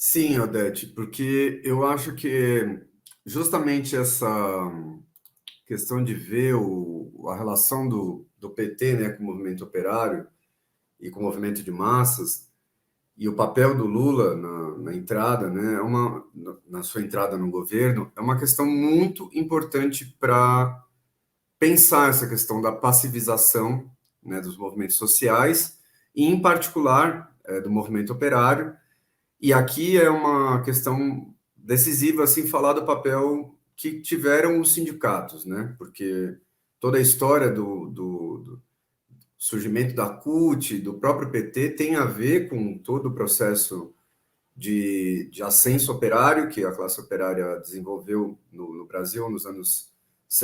Sim, Odete, porque eu acho que justamente essa questão de ver a relação do PT, né, com o movimento operário e com o movimento de massas, e o papel do Lula na entrada, né, na sua entrada no governo, é uma questão muito importante para pensar essa questão da pacivização, né, dos movimentos sociais, e em particular do movimento operário. E aqui é uma questão decisiva, assim, falar do papel que tiveram os sindicatos, né? Porque toda a história do surgimento da CUT, do próprio PT, tem a ver com todo o processo de ascenso operário que a classe operária desenvolveu no Brasil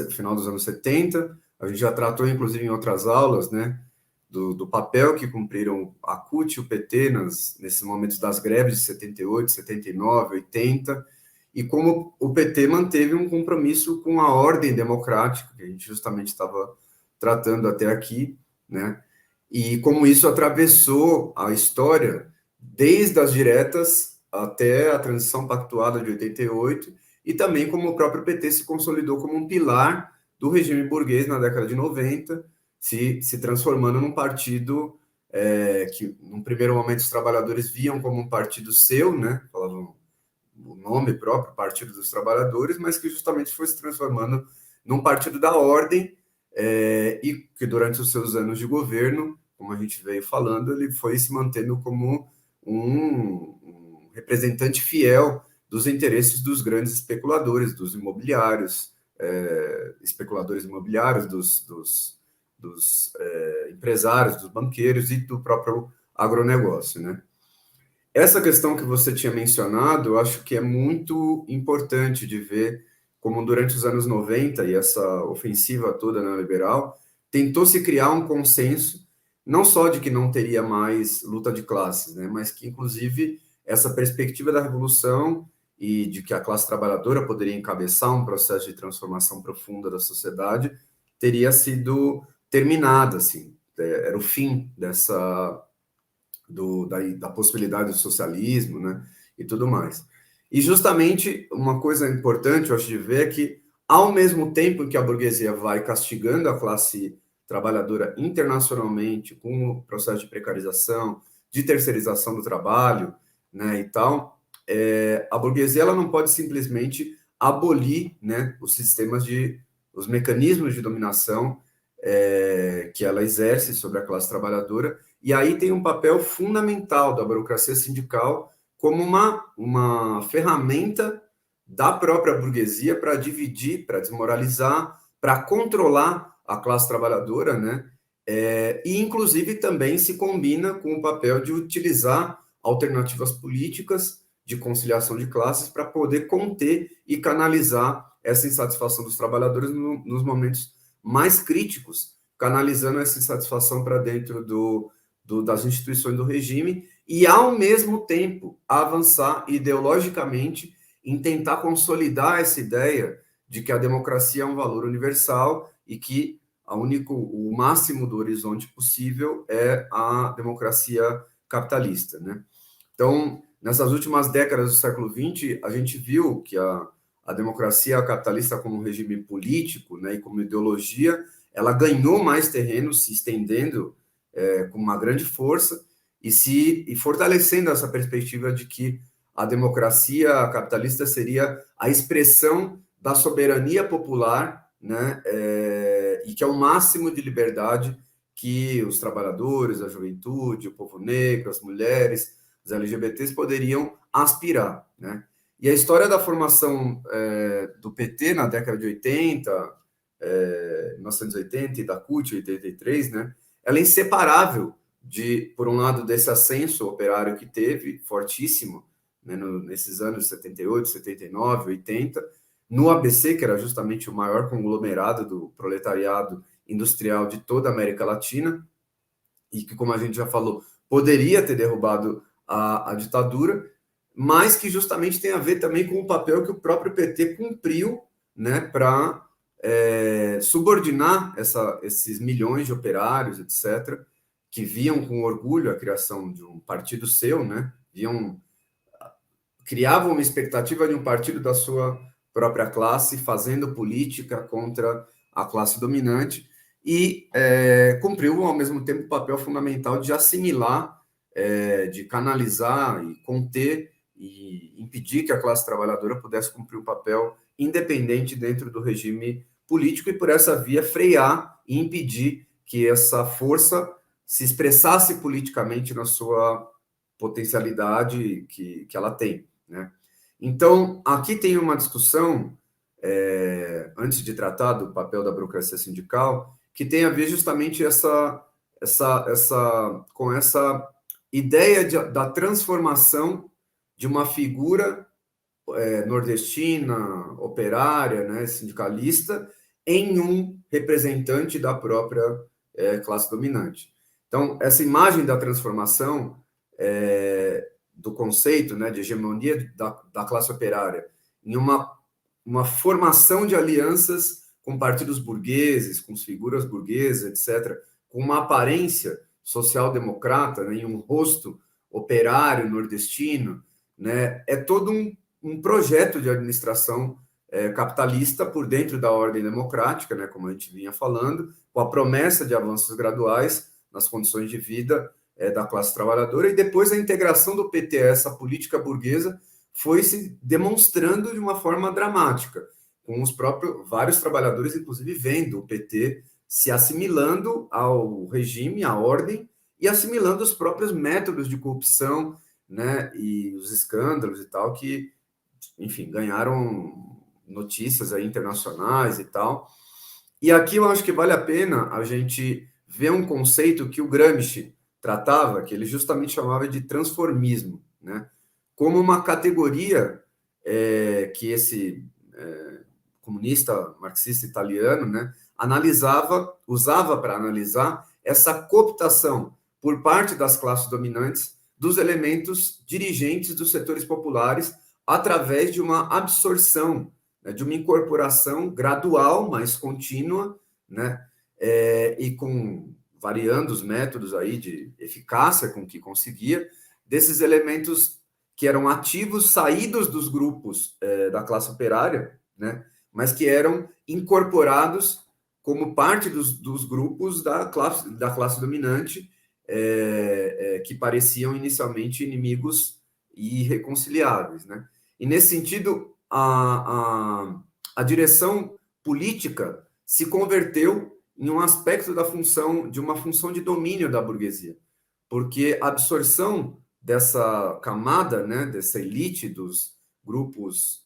final dos anos 70. A gente já tratou, inclusive, em outras aulas, né? Do papel que cumpriram a CUT e o PT nesses momentos das greves de 78, 79, 80, e como o PT manteve um compromisso com a ordem democrática, que a gente justamente estava tratando até aqui, né? E como isso atravessou a história, desde as diretas até a transição pactuada de 88, e também como o próprio PT se consolidou como um pilar do regime burguês na década de 90, se transformando num partido que, num primeiro momento, os trabalhadores viam como um partido seu, né? Falavam o nome próprio, Partido dos Trabalhadores, mas que justamente foi se transformando num partido da ordem, e que durante os seus anos de governo, como a gente veio falando, ele foi se mantendo como um representante fiel dos interesses dos grandes especuladores, dos imobiliários, especuladores imobiliários, dos empresários, dos banqueiros e do próprio agronegócio, né? Essa questão que você tinha mencionado, eu acho que é muito importante de ver como durante os anos 90 e essa ofensiva toda neoliberal, tentou se criar um consenso, não só de que não teria mais luta de classes, né, mas que, inclusive, essa perspectiva da revolução e de que a classe trabalhadora poderia encabeçar um processo de transformação profunda da sociedade teria sido terminada, assim, era o fim da possibilidade do socialismo, né, e tudo mais. E justamente uma coisa importante, eu acho, de ver é que, ao mesmo tempo que a burguesia vai castigando a classe trabalhadora internacionalmente com o processo de precarização, de terceirização do trabalho, né, e tal, a burguesia ela não pode simplesmente abolir, né, os mecanismos de dominação que ela exerce sobre a classe trabalhadora, e aí tem um papel fundamental da burocracia sindical como uma ferramenta da própria burguesia para dividir, para desmoralizar, para controlar a classe trabalhadora, né? E, inclusive, também se combina com o papel de utilizar alternativas políticas de conciliação de classes para poder conter e canalizar essa insatisfação dos trabalhadores nos momentos mais críticos, canalizando essa insatisfação para dentro das instituições do regime e, ao mesmo tempo, avançar ideologicamente em tentar consolidar essa ideia de que a democracia é um valor universal e que o máximo do horizonte possível é a democracia capitalista, né? Então, nessas últimas décadas do século XX, a gente viu que a democracia capitalista como regime político, né, e como ideologia, ela ganhou mais terreno, se estendendo com uma grande força e fortalecendo essa perspectiva de que a democracia capitalista seria a expressão da soberania popular, né, e que é o máximo de liberdade que os trabalhadores, a juventude, o povo negro, as mulheres, os LGBTs poderiam aspirar, né? E a história da formação do PT na década de 80, 1980 e da CUT 83, né? Ela é inseparável por um lado, desse ascenso operário que teve, fortíssimo, né, nesses anos 78, 79, 80, no ABC, que era justamente o maior conglomerado do proletariado industrial de toda a América Latina, e que, como a gente já falou, poderia ter derrubado a ditadura, mas que justamente tem a ver também com o papel que o próprio PT cumpriu, né, para subordinar esses milhões de operários, etc., que viam com orgulho a criação de um partido seu, né, viam criava uma expectativa de um partido da sua própria classe fazendo política contra a classe dominante e cumpriu, ao mesmo tempo, o papel fundamental de assimilar, de canalizar e conter e impedir que a classe trabalhadora pudesse cumprir um papel independente dentro do regime político e, por essa via, frear e impedir que essa força se expressasse politicamente na sua potencialidade que ela tem, né? Então, aqui tem uma discussão, antes de tratar do papel da burocracia sindical, que tem a ver justamente com essa ideia da transformação de uma figura nordestina, operária, né, sindicalista, em um representante da própria classe dominante. Então, essa imagem da transformação do conceito, né, de hegemonia da classe operária em uma formação de alianças com partidos burgueses, com figuras burguesas, etc., com uma aparência social-democrata, né, em um rosto operário nordestino, né, é todo um projeto de administração capitalista por dentro da ordem democrática, né, como a gente vinha falando, com a promessa de avanços graduais nas condições de vida da classe trabalhadora, e depois a integração do PT a essa política burguesa foi se demonstrando de uma forma dramática, com os próprios vários trabalhadores, inclusive, vendo o PT se assimilando ao regime, à ordem, e assimilando os próprios métodos de corrupção, né, e os escândalos e tal, que, enfim, ganharam notícias aí internacionais e tal. E aqui eu acho que vale a pena a gente ver um conceito que o Gramsci tratava, que ele justamente chamava de transformismo, né, como uma categoria que esse comunista marxista italiano, né, usava para analisar essa cooptação por parte das classes dominantes dos elementos dirigentes dos setores populares através de uma absorção, né, de uma incorporação gradual, mas contínua, né, e variando os métodos aí de eficácia com que conseguia, desses elementos que eram ativos, saídos dos grupos da classe operária, né, mas que eram incorporados como parte dos grupos da classe dominante, que pareciam inicialmente inimigos irreconciliáveis, né? E, nesse sentido, a direção política se converteu em um aspecto de uma função de domínio da burguesia, porque a absorção dessa camada, né, dessa elite dos grupos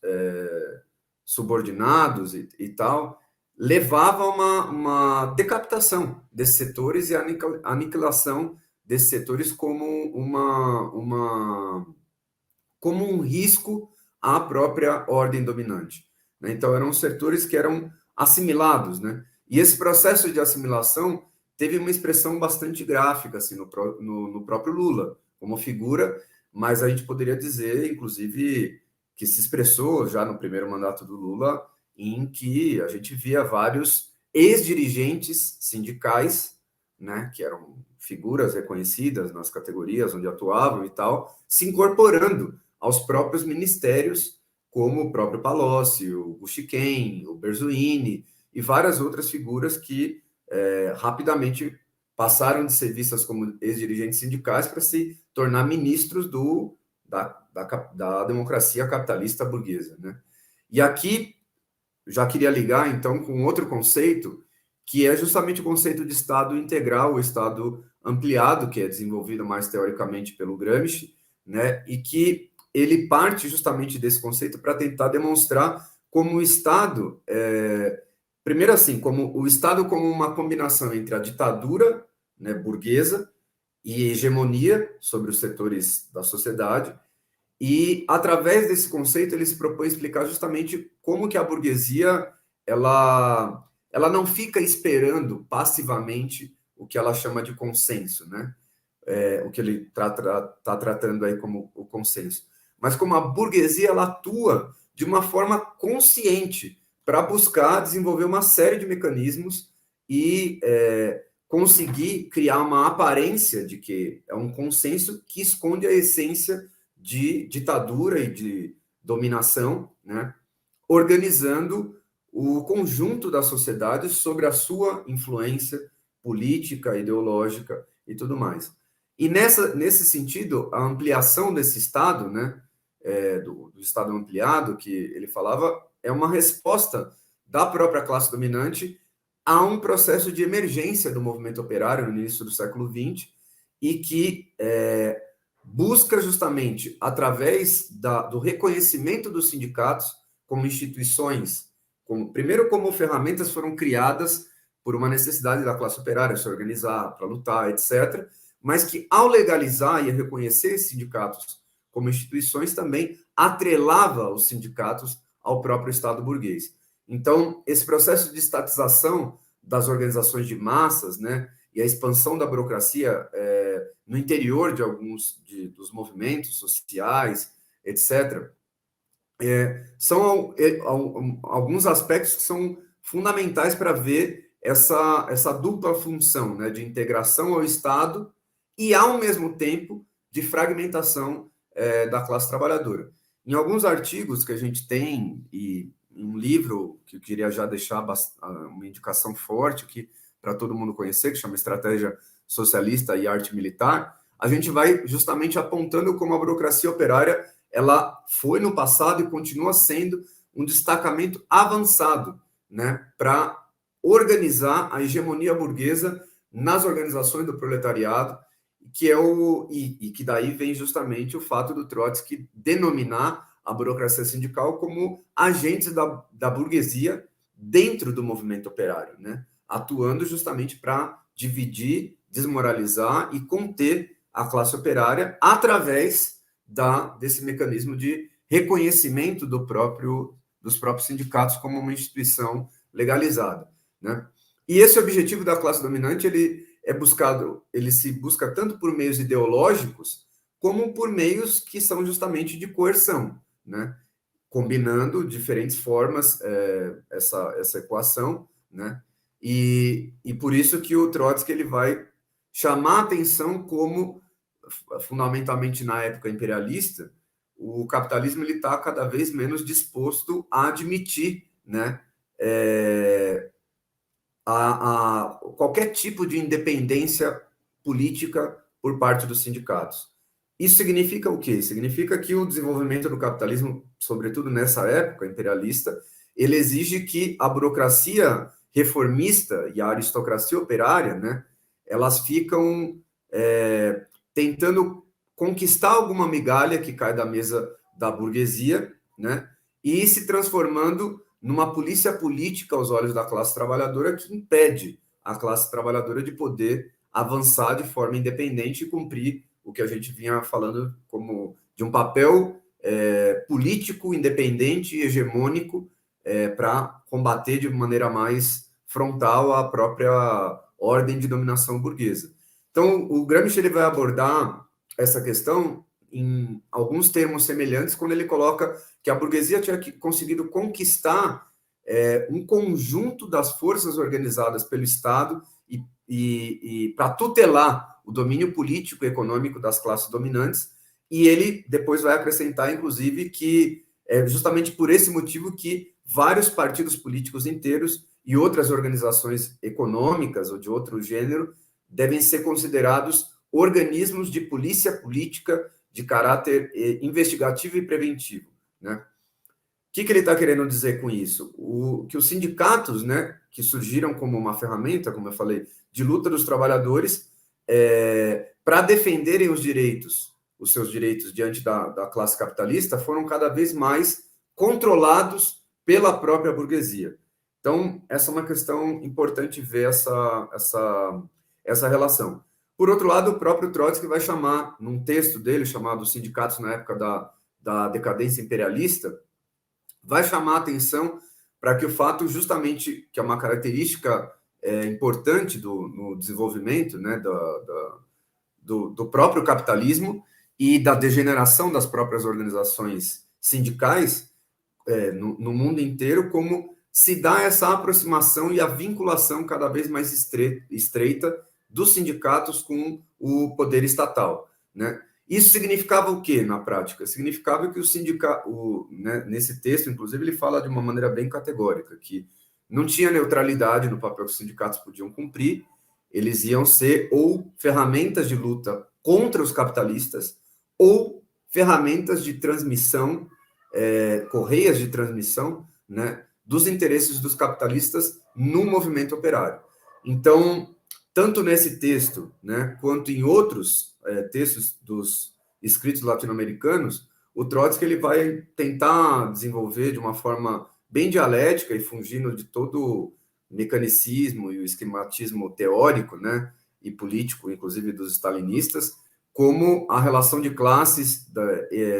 subordinados e tal, levava a uma decapitação desses setores e a aniquilação desses setores como como um risco à própria ordem dominante, né? Então, eram setores que eram assimilados, né? E esse processo de assimilação teve uma expressão bastante gráfica assim, no próprio Lula, como figura, mas a gente poderia dizer, inclusive, que se expressou já no primeiro mandato do Lula, em que a gente via vários ex-dirigentes sindicais, né, que eram figuras reconhecidas nas categorias onde atuavam e tal, se incorporando aos próprios ministérios, como o próprio Palocci, o Guxiquem, o Berzuini e várias outras figuras que rapidamente passaram de ser vistas como ex-dirigentes sindicais para se tornar ministros da democracia capitalista burguesa, né? E aqui já queria ligar, então, com outro conceito, que é justamente o conceito de Estado integral, o Estado ampliado, que é desenvolvido mais teoricamente pelo Gramsci, né? E que ele parte justamente desse conceito para tentar demonstrar como o Estado, primeiro assim, como o Estado como uma combinação entre a ditadura, né, burguesa e hegemonia sobre os setores da sociedade, e através desse conceito ele se propõe a explicar justamente como que a burguesia ela não fica esperando passivamente o que ela chama de consenso, né? O que ele está tratando aí como o consenso, mas como a burguesia ela atua de uma forma consciente para buscar desenvolver uma série de mecanismos e conseguir criar uma aparência de que é um consenso que esconde a essência de ditadura e de dominação, né, organizando o conjunto da sociedade sobre a sua influência política, ideológica e tudo mais. E nesse sentido, a ampliação desse Estado, né, do Estado ampliado, que ele falava, é uma resposta da própria classe dominante a um processo de emergência do movimento operário no início do século XX e que busca justamente, através do reconhecimento dos sindicatos como instituições, primeiro como ferramentas foram criadas por uma necessidade da classe operária se organizar, para lutar, etc., mas que ao legalizar e reconhecer esses sindicatos como instituições também atrelava os sindicatos ao próprio Estado burguês. Então, esse processo de estatização das organizações de massas, né, e a expansão da burocracia no interior de alguns dos movimentos sociais, etc., são alguns aspectos que são fundamentais para ver essa dupla função, né, de integração ao Estado e, ao mesmo tempo, de fragmentação da classe trabalhadora. Em alguns artigos que a gente tem, e um livro que eu queria já deixar uma indicação forte aqui para todo mundo conhecer, que chama Estratégia Socialista e Arte Militar, a gente vai justamente apontando como a burocracia operária ela foi no passado e continua sendo um destacamento avançado, né, para organizar a hegemonia burguesa nas organizações do proletariado, que e que daí vem justamente o fato do Trotsky denominar a burocracia sindical como agentes da burguesia dentro do movimento operário, né, atuando justamente para dividir, desmoralizar e conter a classe operária através desse mecanismo de reconhecimento dos próprios sindicatos como uma instituição legalizada, né? E esse objetivo da classe dominante ele se busca tanto por meios ideológicos como por meios que são justamente de coerção, né? Combinando diferentes formas essa equação, né? E por isso que o Trotsky ele vai chamar a atenção como, fundamentalmente na época imperialista, o capitalismo está cada vez menos disposto a admitir, né, qualquer tipo de independência política por parte dos sindicatos. Isso significa o quê? Significa que o desenvolvimento do capitalismo, sobretudo nessa época imperialista, ele exige que a burocracia reformista e a aristocracia operária, né, elas ficam tentando conquistar alguma migalha que cai da mesa da burguesia, né, e se transformando numa polícia política aos olhos da classe trabalhadora que impede a classe trabalhadora de poder avançar de forma independente e cumprir o que a gente vinha falando como de um papel político independente e hegemônico para combater de maneira mais frontal a própria ordem de dominação burguesa. Então, o Gramsci ele vai abordar essa questão em alguns termos semelhantes quando ele coloca que a burguesia tinha conseguido conquistar um conjunto das forças organizadas pelo Estado e para tutelar o domínio político e econômico das classes dominantes, e ele depois vai acrescentar, inclusive, que é justamente por esse motivo que vários partidos políticos inteiros e outras organizações econômicas ou de outro gênero devem ser considerados organismos de polícia política de caráter investigativo e preventivo, né? O que ele está querendo dizer com isso? Que os sindicatos, né, que surgiram como uma ferramenta, como eu falei, de luta dos trabalhadores, para defenderem os seus direitos diante da classe capitalista, foram cada vez mais controlados pela própria burguesia. Então, essa é uma questão importante ver essa relação. Por outro lado, o próprio Trotsky vai chamar, num texto dele, chamado Sindicatos na Época da Decadência Imperialista, vai chamar a atenção para que o fato, justamente, que é uma característica importante no desenvolvimento, né, do próprio capitalismo e da degeneração das próprias organizações sindicais no mundo inteiro, como se dá essa aproximação e a vinculação cada vez mais estreita dos sindicatos com o poder estatal, né? Isso significava o quê na prática? Significava que o sindicato, né, nesse texto, inclusive, ele fala de uma maneira bem categórica, que não tinha neutralidade no papel que os sindicatos podiam cumprir, eles iam ser ou ferramentas de luta contra os capitalistas ou ferramentas de transmissão, correias de transmissão, né, dos interesses dos capitalistas no movimento operário. Então, tanto nesse texto, né, quanto em outros textos dos escritos latino-americanos, o Trotsky ele vai tentar desenvolver de uma forma bem dialética e fugindo de todo o mecanicismo e o esquematismo teórico, né, e político, inclusive dos stalinistas, como a relação de classes,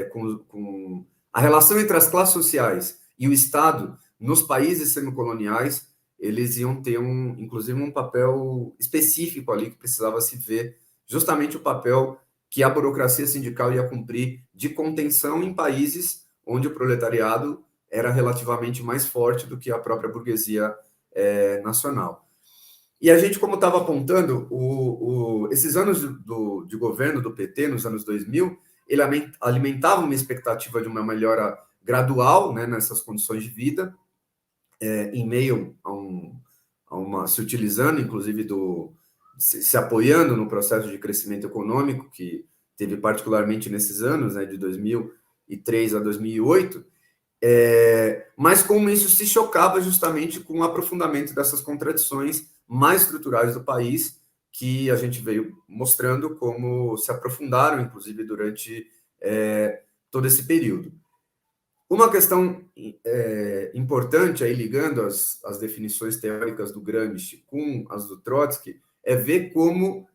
com a relação entre as classes sociais e o Estado nos países semicoloniais, eles iam ter inclusive um papel específico ali que precisava se ver, justamente o papel que a burocracia sindical ia cumprir de contenção em países onde o proletariado era relativamente mais forte do que a própria burguesia nacional. E a gente, como estava apontando, esses anos de governo do PT, nos anos 2000, ele alimentava uma expectativa de uma melhora gradual, né, nessas condições de vida, em meio se utilizando, inclusive, se apoiando no processo de crescimento econômico, que teve particularmente nesses anos, né, de 2003 a 2008, mas como isso se chocava justamente com o aprofundamento dessas contradições mais estruturais do país, que a gente veio mostrando como se aprofundaram, inclusive, durante todo esse período. Uma questão importante, aí ligando as definições teóricas do Gramsci com as do Trotsky, é ver como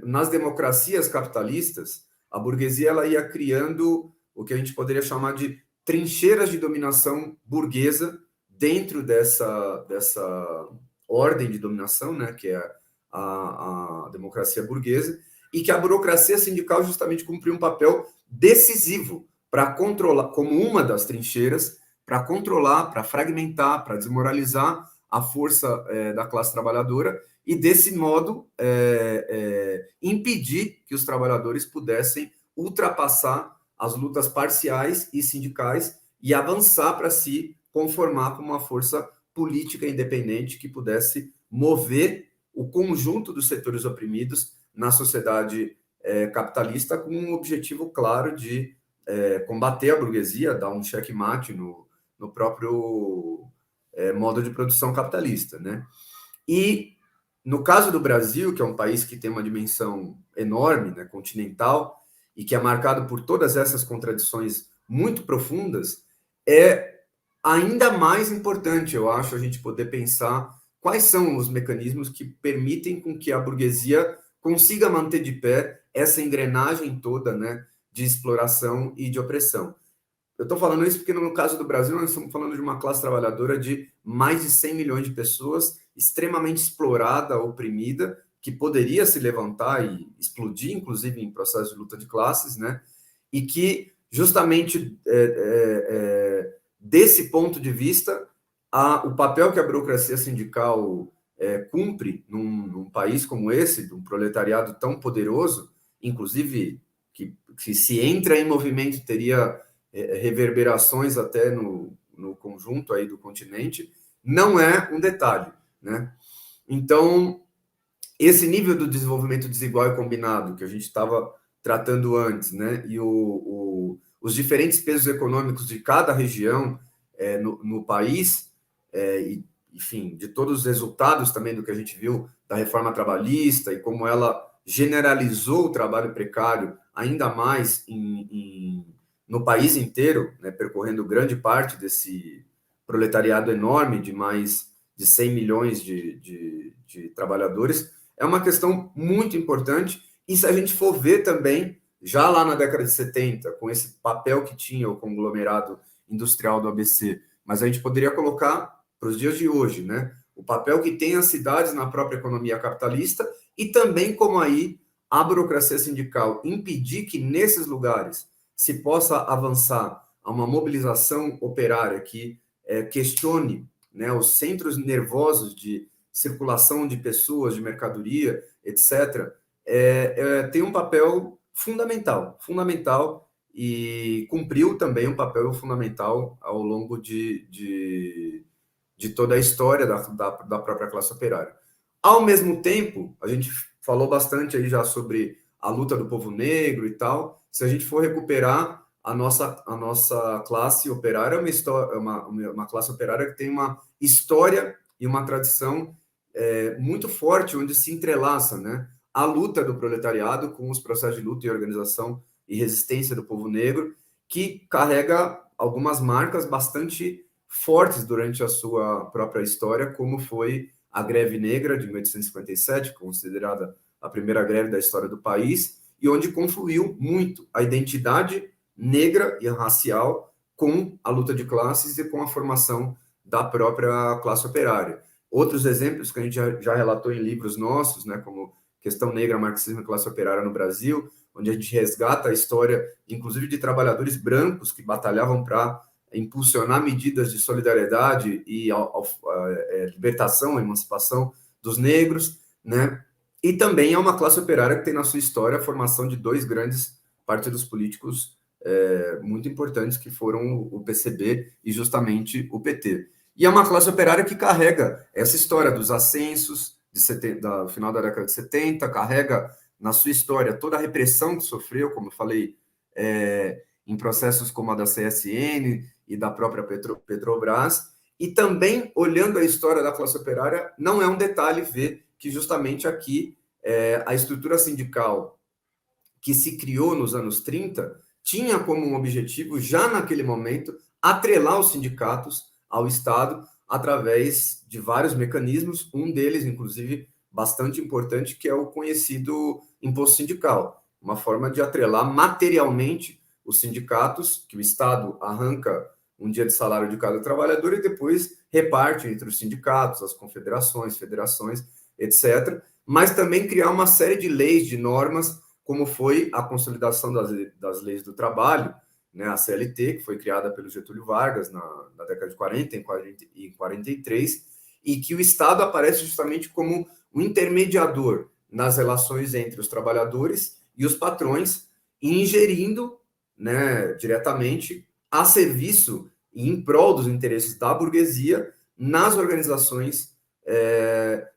nas democracias capitalistas, a burguesia ela ia criando o que a gente poderia chamar de trincheiras de dominação burguesa dentro dessa ordem de dominação, né, que é a democracia burguesa, e que a burocracia sindical justamente cumpriu um papel decisivo para controlar, como uma das trincheiras, para controlar, para fragmentar, para desmoralizar a força da classe trabalhadora e, desse modo, impedir que os trabalhadores pudessem ultrapassar as lutas parciais e sindicais e avançar para se conformar com uma força política independente que pudesse mover o conjunto dos setores oprimidos na sociedade capitalista com um objetivo claro de combater a burguesia, dar um checkmate no próprio modo de produção capitalista, né? E no caso do Brasil, que é um país que tem uma dimensão enorme, né, continental, e que é marcado por todas essas contradições muito profundas, é ainda mais importante, eu acho, a gente poder pensar quais são os mecanismos que permitem com que a burguesia consiga manter de pé essa engrenagem toda, né, de exploração e de opressão. Eu estou falando isso porque, no caso do Brasil, nós estamos falando de uma classe trabalhadora de mais de 100 milhões de pessoas, extremamente explorada, oprimida, que poderia se levantar e explodir, inclusive, em processo de luta de classes, né? E que, justamente, desse ponto de vista, o papel que a burocracia sindical cumpre num país como esse, de um proletariado tão poderoso, inclusive que se entra em movimento teria reverberações até no conjunto aí do continente, não é um detalhe, né? Então, esse nível do desenvolvimento desigual e combinado que a gente estava tratando antes, né? E os diferentes pesos econômicos de cada região no país, e, enfim, de todos os resultados também do que a gente viu da reforma trabalhista e como ela generalizou o trabalho precário ainda mais no país inteiro, né, percorrendo grande parte desse proletariado enorme de mais de 100 milhões de trabalhadores, é uma questão muito importante. E se a gente for ver também, já lá na década de 70, com esse papel que tinha o conglomerado industrial do ABC, mas a gente poderia colocar para os dias de hoje, né, o papel que tem as cidades na própria economia capitalista e também como aí a burocracia sindical impedir que nesses lugares se possa avançar a uma mobilização operária que questione, né, os centros nervosos de circulação de pessoas, de mercadoria, etc., tem um papel fundamental, e cumpriu também um papel fundamental ao longo de toda a história da própria classe operária. Ao mesmo tempo, a gente falou bastante aí já sobre a luta do povo negro e tal. Se a gente for recuperar a nossa classe operária, uma classe operária que tem uma história e uma tradição muito forte, onde se entrelaça, né, a luta do proletariado com os processos de luta e organização e resistência do povo negro, que carrega algumas marcas bastante fortes durante a sua própria história, como foi a Greve Negra de 1857, considerada a primeira greve da história do país, e onde confluiu muito a identidade negra e racial com a luta de classes e com a formação da própria classe operária. Outros exemplos que a gente já relatou em livros nossos, né, como Questão Negra, Marxismo e Classe Operária no Brasil, onde a gente resgata a história, inclusive, de trabalhadores brancos que batalhavam para impulsionar medidas de solidariedade e libertação, emancipação dos negros, né? E também é uma classe operária que tem na sua história a formação de dois grandes partidos políticos muito importantes, que foram o PCB e justamente o PT. E é uma classe operária que carrega essa história dos ascensos do final da década de 70, carrega na sua história toda a repressão que sofreu, como eu falei, em processos como a da CSN e da própria Petrobras, e também, olhando a história da classe operária, não é um detalhe ver que justamente aqui a estrutura sindical que se criou nos anos 30 tinha como um objetivo, já naquele momento, atrelar os sindicatos ao Estado através de vários mecanismos, um deles, inclusive, bastante importante, que é o conhecido imposto sindical, uma forma de atrelar materialmente os sindicatos, que o Estado arranca um dia de salário de cada trabalhador e depois reparte entre os sindicatos, as confederações, federações, etc., mas também criar uma série de leis, de normas, como foi a consolidação das leis do trabalho, né, a CLT, que foi criada pelo Getúlio Vargas na década de 40 e 43, e que o Estado aparece justamente como um intermediador nas relações entre os trabalhadores e os patrões, ingerindo, né, diretamente a serviço e em prol dos interesses da burguesia nas organizações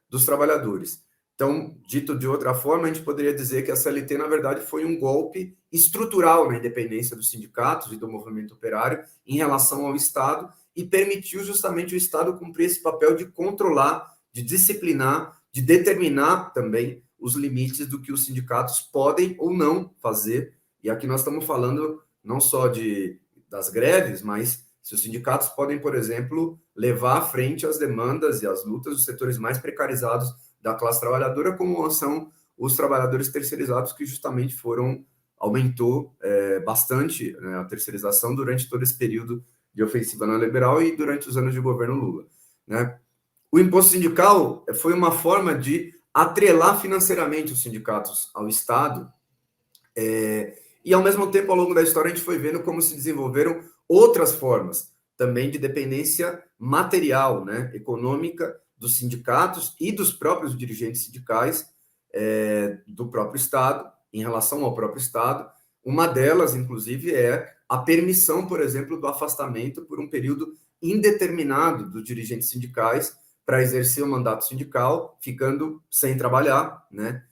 dos trabalhadores. Então, dito de outra forma, a gente poderia dizer que a CLT, na verdade, foi um golpe estrutural na independência dos sindicatos e do movimento operário em relação ao Estado e permitiu justamente o Estado cumprir esse papel de controlar, de disciplinar, de determinar também os limites do que os sindicatos podem ou não fazer. E aqui nós estamos falando não só das greves, mas se os sindicatos podem, por exemplo, levar à frente as demandas e as lutas dos setores mais precarizados da classe trabalhadora, como são os trabalhadores terceirizados, que justamente aumentou bastante, né, a terceirização durante todo esse período de ofensiva neoliberal e durante os anos de governo Lula, né? O imposto sindical foi uma forma de atrelar financeiramente os sindicatos ao Estado, e ao mesmo tempo, ao longo da história, a gente foi vendo como se desenvolveram outras formas também de dependência material, né, econômica, dos sindicatos e dos próprios dirigentes sindicais do próprio Estado, em relação ao próprio Estado. Uma delas, inclusive, é a permissão, por exemplo, do afastamento por um período indeterminado dos dirigentes sindicais para exercer o mandato sindical, ficando sem trabalhar, né?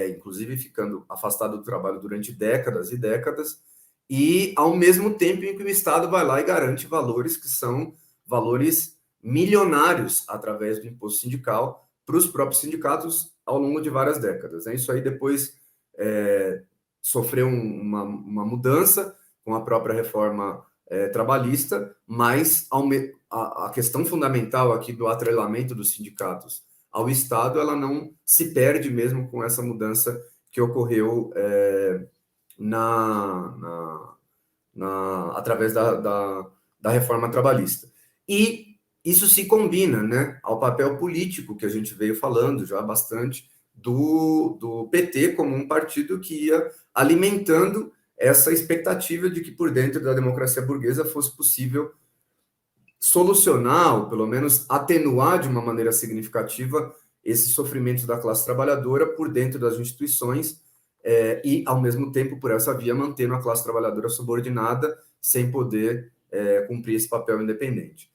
Inclusive ficando afastado do trabalho durante décadas e décadas, e ao mesmo tempo em que o Estado vai lá e garante valores que são valores milionários através do imposto sindical para os próprios sindicatos ao longo de várias décadas, né? Isso aí depois sofreu uma mudança com a própria reforma trabalhista, mas a questão fundamental aqui do atrelamento dos sindicatos ao Estado, ela não se perde mesmo com essa mudança que ocorreu através da reforma trabalhista. E isso se combina, né, ao papel político que a gente veio falando já bastante do PT como um partido que ia alimentando essa expectativa de que por dentro da democracia burguesa fosse possível solucionar, ou pelo menos atenuar de uma maneira significativa esses sofrimentos da classe trabalhadora por dentro das instituições, e, ao mesmo tempo, por essa via, mantendo a classe trabalhadora subordinada, sem poder cumprir esse papel independente.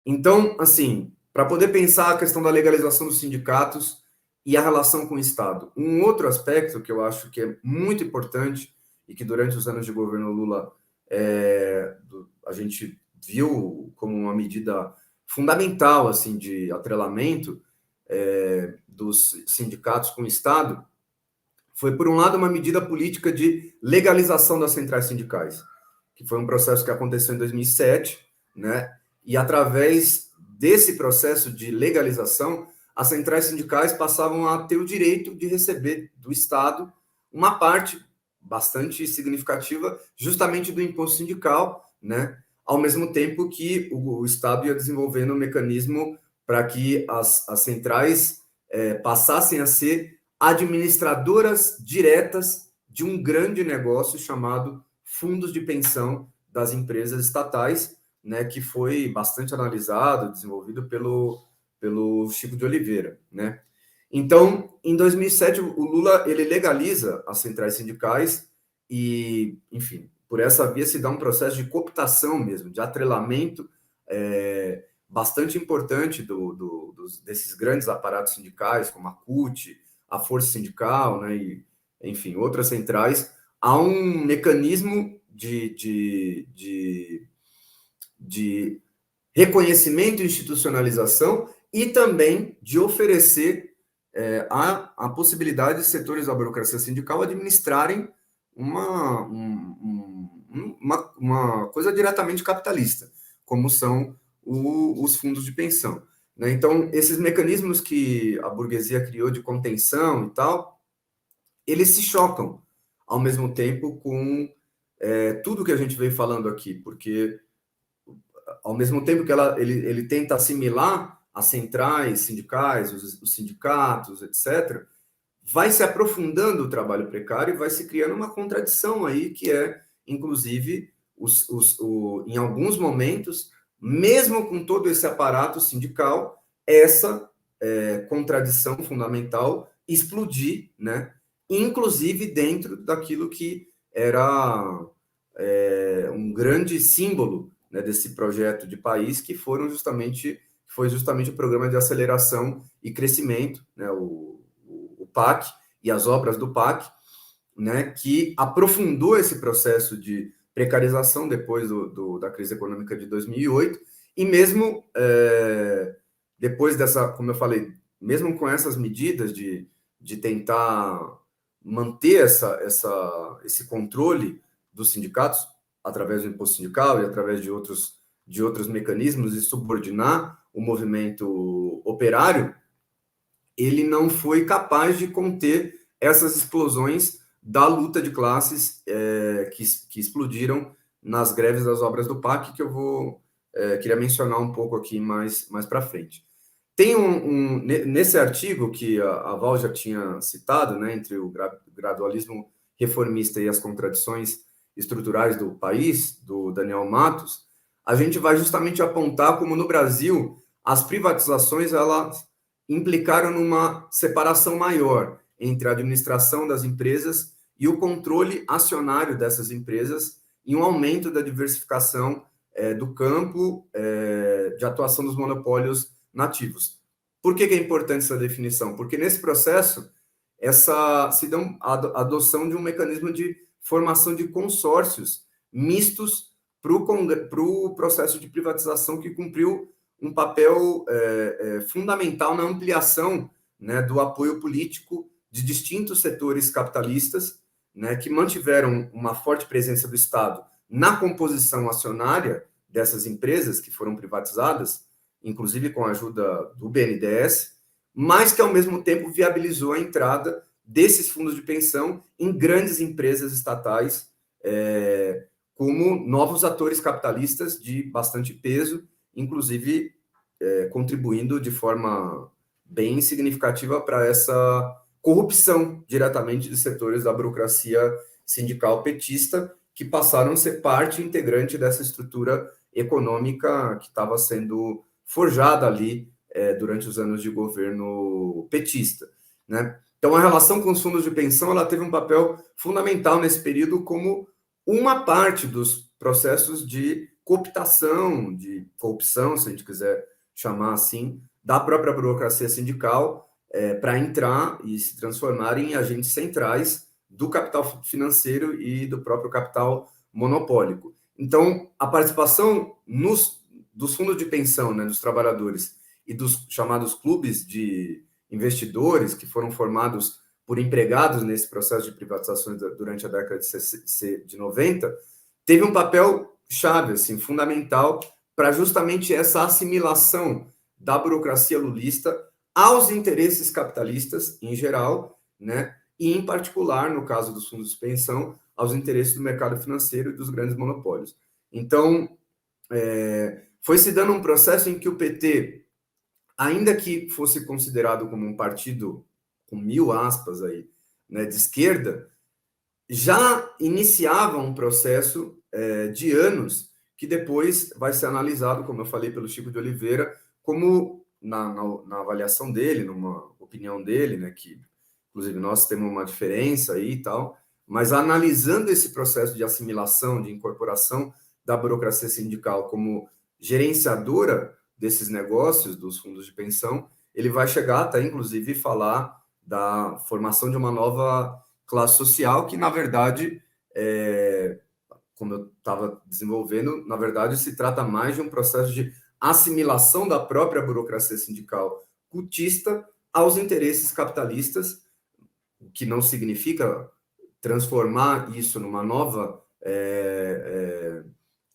Então, assim, para poder pensar a questão da legalização dos sindicatos e a relação com o Estado, um outro aspecto que eu acho que é muito importante e que durante os anos de governo Lula a gente viu como uma medida fundamental assim de atrelamento dos sindicatos com o Estado, foi, por um lado, uma medida política de legalização das centrais sindicais, que foi um processo que aconteceu em 2007, né? E através desse processo de legalização, as centrais sindicais passavam a ter o direito de receber do Estado uma parte bastante significativa, justamente do imposto sindical, né? Ao mesmo tempo que o Estado ia desenvolvendo um mecanismo para que as centrais passassem a ser administradoras diretas de um grande negócio chamado fundos de pensão das empresas estatais, né, que foi bastante analisado, desenvolvido pelo Chico de Oliveira, né? Então, em 2007, o Lula ele legaliza as centrais sindicais e, enfim, por essa via se dá um processo de cooptação mesmo, de atrelamento bastante importante desses grandes aparatos sindicais, como a CUT, a Força Sindical, né, e, enfim, outras centrais, há um mecanismo de reconhecimento e institucionalização e também de oferecer a possibilidade de setores da burocracia sindical administrarem uma coisa diretamente capitalista, como são os fundos de pensão, né? Então, esses mecanismos que a burguesia criou de contenção e tal, eles se chocam ao mesmo tempo com tudo que a gente vem falando aqui, porque ao mesmo tempo que ele tenta assimilar as centrais sindicais, os sindicatos, etc., vai se aprofundando o trabalho precário e vai se criando uma contradição aí que inclusive, em alguns momentos, mesmo com todo esse aparato sindical, essa contradição fundamental explodir, né? Inclusive dentro daquilo que era um grande símbolo, né, desse projeto de país, que foi justamente o Programa de Aceleração e Crescimento, né, o PAC e as obras do PAC, né, que aprofundou esse processo de precarização depois da crise econômica de 2008, e mesmo depois dessa, como eu falei, mesmo com essas medidas de tentar manter esse controle dos sindicatos através do imposto sindical e através de outros mecanismos e subordinar o movimento operário, ele não foi capaz de conter essas explosões da luta de classes que explodiram nas greves das obras do PAC, que eu queria mencionar um pouco aqui mais para frente. Tem nesse artigo que a Val já tinha citado, né, entre o gradualismo reformista e as contradições estruturais do país, do Daniel Matos, a gente vai justamente apontar como no Brasil as privatizações elas implicaram numa separação maior entre a administração das empresas e o controle acionário dessas empresas e um aumento da diversificação do campo de atuação dos monopólios nativos. Por que é importante essa definição? Porque nesse processo se dá a adoção de um mecanismo de formação de consórcios mistos para o processo de privatização que cumpriu um papel fundamental na ampliação, né, do apoio político de distintos setores capitalistas, né, que mantiveram uma forte presença do Estado na composição acionária dessas empresas que foram privatizadas, inclusive com a ajuda do BNDES, mas que, ao mesmo tempo, viabilizou a entrada desses fundos de pensão em grandes empresas estatais, como novos atores capitalistas de bastante peso, inclusive contribuindo de forma bem significativa para essa corrupção diretamente de setores da burocracia sindical petista, que passaram a ser parte integrante dessa estrutura econômica que estava sendo forjada ali durante os anos de governo petista, né? Então, a relação com os fundos de pensão ela teve um papel fundamental nesse período como uma parte dos processos de cooptação, de corrupção, se a gente quiser chamar assim, da própria burocracia sindical para entrar e se transformar em agentes centrais do capital financeiro e do próprio capital monopólico. Então, a participação dos fundos de pensão, né, dos trabalhadores e dos chamados clubes de investidores que foram formados por empregados nesse processo de privatizações durante a década de 90, teve um papel chave, assim, fundamental para justamente essa assimilação da burocracia lulista aos interesses capitalistas em geral, né? E em particular, no caso dos fundos de pensão, aos interesses do mercado financeiro e dos grandes monopólios. Então, foi se dando um processo em que o PT, ainda que fosse considerado como um partido com 1000 aspas aí, né, de esquerda, já iniciava um processo de anos que depois vai ser analisado, como eu falei, pelo Chico de Oliveira, como na avaliação dele, numa opinião dele, né, que inclusive nós temos uma diferença aí e tal, mas analisando esse processo de assimilação, de incorporação da burocracia sindical como gerenciadora desses negócios, dos fundos de pensão, ele vai chegar até, inclusive, falar da formação de uma nova classe social que, na verdade, como eu estava desenvolvendo, na verdade, se trata mais de um processo de assimilação da própria burocracia sindical cultista aos interesses capitalistas, o que não significa transformar isso numa nova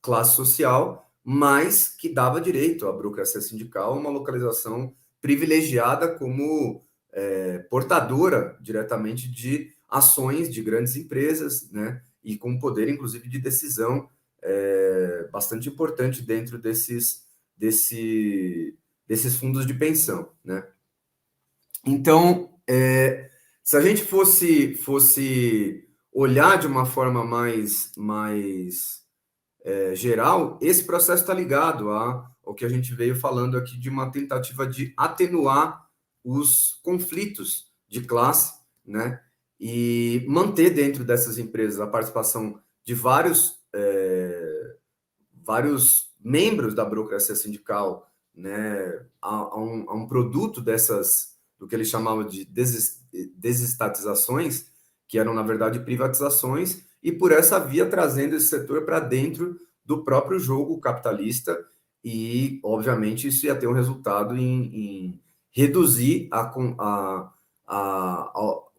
classe social, mas que dava direito à burocracia sindical uma localização privilegiada como portadora diretamente de ações de grandes empresas, né, e com poder, inclusive, de decisão bastante importante dentro desses fundos de pensão, né? Então, se a gente fosse olhar de uma forma mais geral, esse processo está ligado ao que a gente veio falando aqui de uma tentativa de atenuar os conflitos de classe, né? E manter dentro dessas empresas a participação de vários membros da burocracia sindical, né, a um produto do que eles chamavam de desestatizações, que eram, na verdade, privatizações, e por essa via trazendo esse setor para dentro do próprio jogo capitalista, e, obviamente, isso ia ter um resultado em reduzir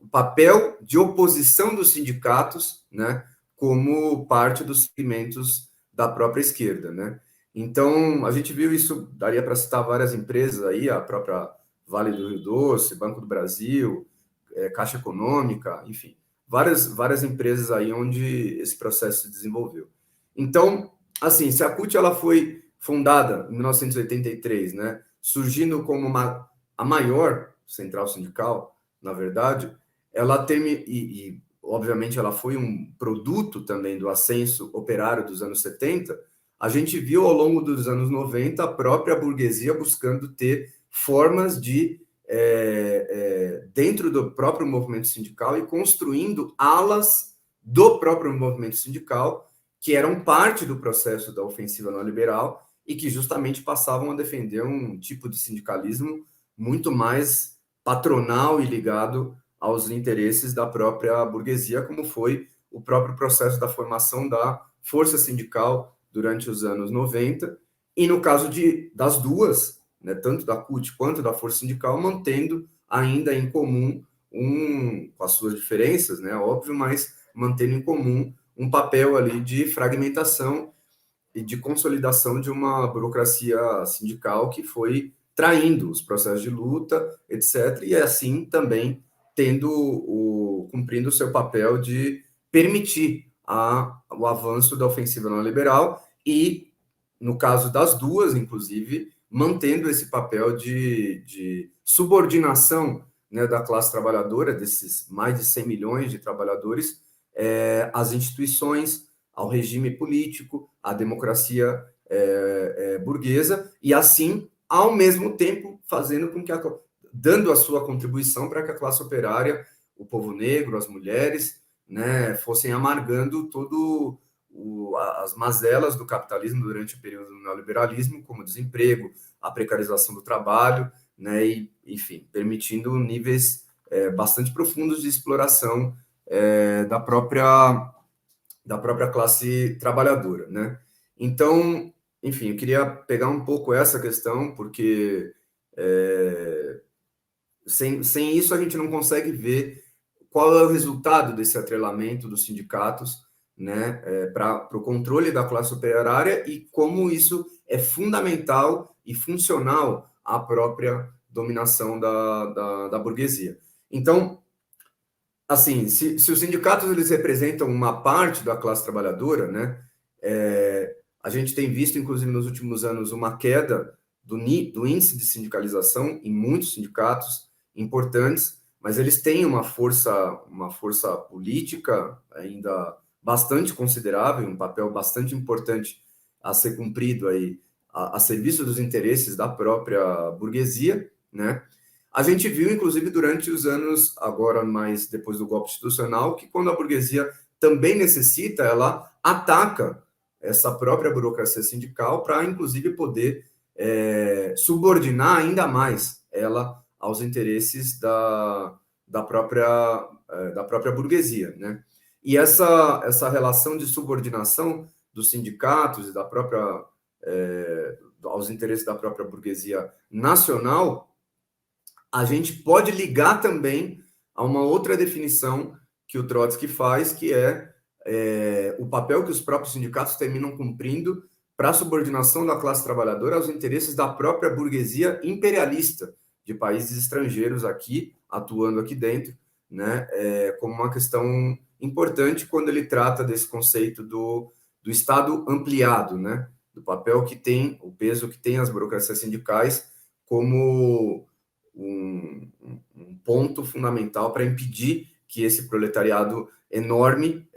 o papel de oposição dos sindicatos, né, como parte dos segmentos da própria esquerda, né? Então, a gente viu isso, daria para citar várias empresas aí, a própria Vale do Rio Doce, Banco do Brasil, Caixa Econômica, enfim, várias empresas aí onde esse processo se desenvolveu. Então, assim, se a CUT ela foi fundada em 1983, né, surgindo como a maior central sindical, na verdade, ela tem, obviamente ela foi um produto também do ascenso operário dos anos 70, a gente viu ao longo dos anos 90 a própria burguesia buscando ter formas de, dentro do próprio movimento sindical e construindo alas do próprio movimento sindical, que eram parte do processo da ofensiva neoliberal e que justamente passavam a defender um tipo de sindicalismo muito mais patronal e ligado aos interesses da própria burguesia, como foi o próprio processo da formação da força sindical durante os anos 90, e no caso das duas, né, tanto da CUT quanto da força sindical, mantendo ainda em comum, com as suas diferenças, né, óbvio, mas mantendo em comum um papel ali de fragmentação e de consolidação de uma burocracia sindical que foi traindo os processos de luta, etc., e assim também cumprindo o seu papel de permitir o avanço da ofensiva neoliberal e, no caso das duas, inclusive, mantendo esse papel de subordinação, né, da classe trabalhadora, desses mais de 100 milhões de trabalhadores, às instituições, ao regime político, à democracia burguesa, e assim, ao mesmo tempo, fazendo com que dando a sua contribuição para que a classe operária, o povo negro, as mulheres, né, fossem amargando todo as mazelas do capitalismo durante o período do neoliberalismo, como desemprego, a precarização do trabalho, né, e, enfim, permitindo níveis bastante profundos de exploração da própria classe trabalhadora, né? Então, enfim, eu queria pegar um pouco essa questão, porque sem isso a gente não consegue ver qual é o resultado desse atrelamento dos sindicatos, né, para o controle da classe operária e como isso é fundamental e funcional à própria dominação da burguesia. Então, assim, se os sindicatos eles representam uma parte da classe trabalhadora, né, a gente tem visto, inclusive nos últimos anos, uma queda do índice de sindicalização em muitos sindicatos importantes, mas eles têm uma força política ainda bastante considerável, um papel bastante importante a ser cumprido aí a serviço dos interesses da própria burguesia, né? A gente viu, inclusive, durante os anos, agora mais depois do golpe institucional, que quando a burguesia também necessita, ela ataca essa própria burocracia sindical para, inclusive, poder subordinar ainda mais ela aos interesses da própria burguesia, né? E essa relação de subordinação dos sindicatos e da própria aos interesses da própria burguesia nacional, a gente pode ligar também a uma outra definição que o Trotsky faz, que é o papel que os próprios sindicatos terminam cumprindo para a subordinação da classe trabalhadora aos interesses da própria burguesia imperialista de países estrangeiros aqui, atuando aqui dentro, né, como uma questão importante quando ele trata desse conceito do Estado ampliado, né, do papel que tem, o peso que tem as burocracias sindicais como um ponto fundamental para impedir que esse proletariado enorme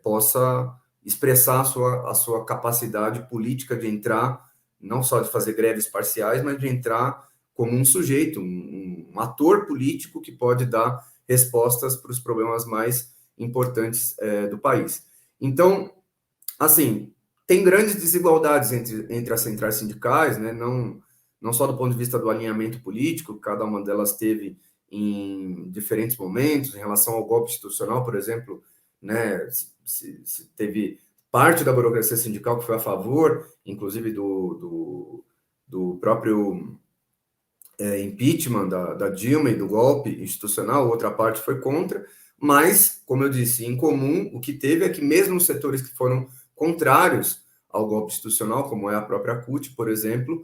possa expressar a sua capacidade política de entrar, não só de fazer greves parciais, mas de entrar como um sujeito, um ator político que pode dar respostas para os problemas mais importantes do país. Então, assim, tem grandes desigualdades entre as centrais sindicais, né? Não só do ponto de vista do alinhamento político, cada uma delas teve em diferentes momentos, em relação ao golpe institucional, por exemplo, né, se teve parte da burocracia sindical que foi a favor, inclusive do próprio impeachment da Dilma e do golpe institucional, outra parte foi contra, mas, como eu disse, em comum, o que teve é que mesmo os setores que foram contrários ao golpe institucional, como é a própria CUT, por exemplo,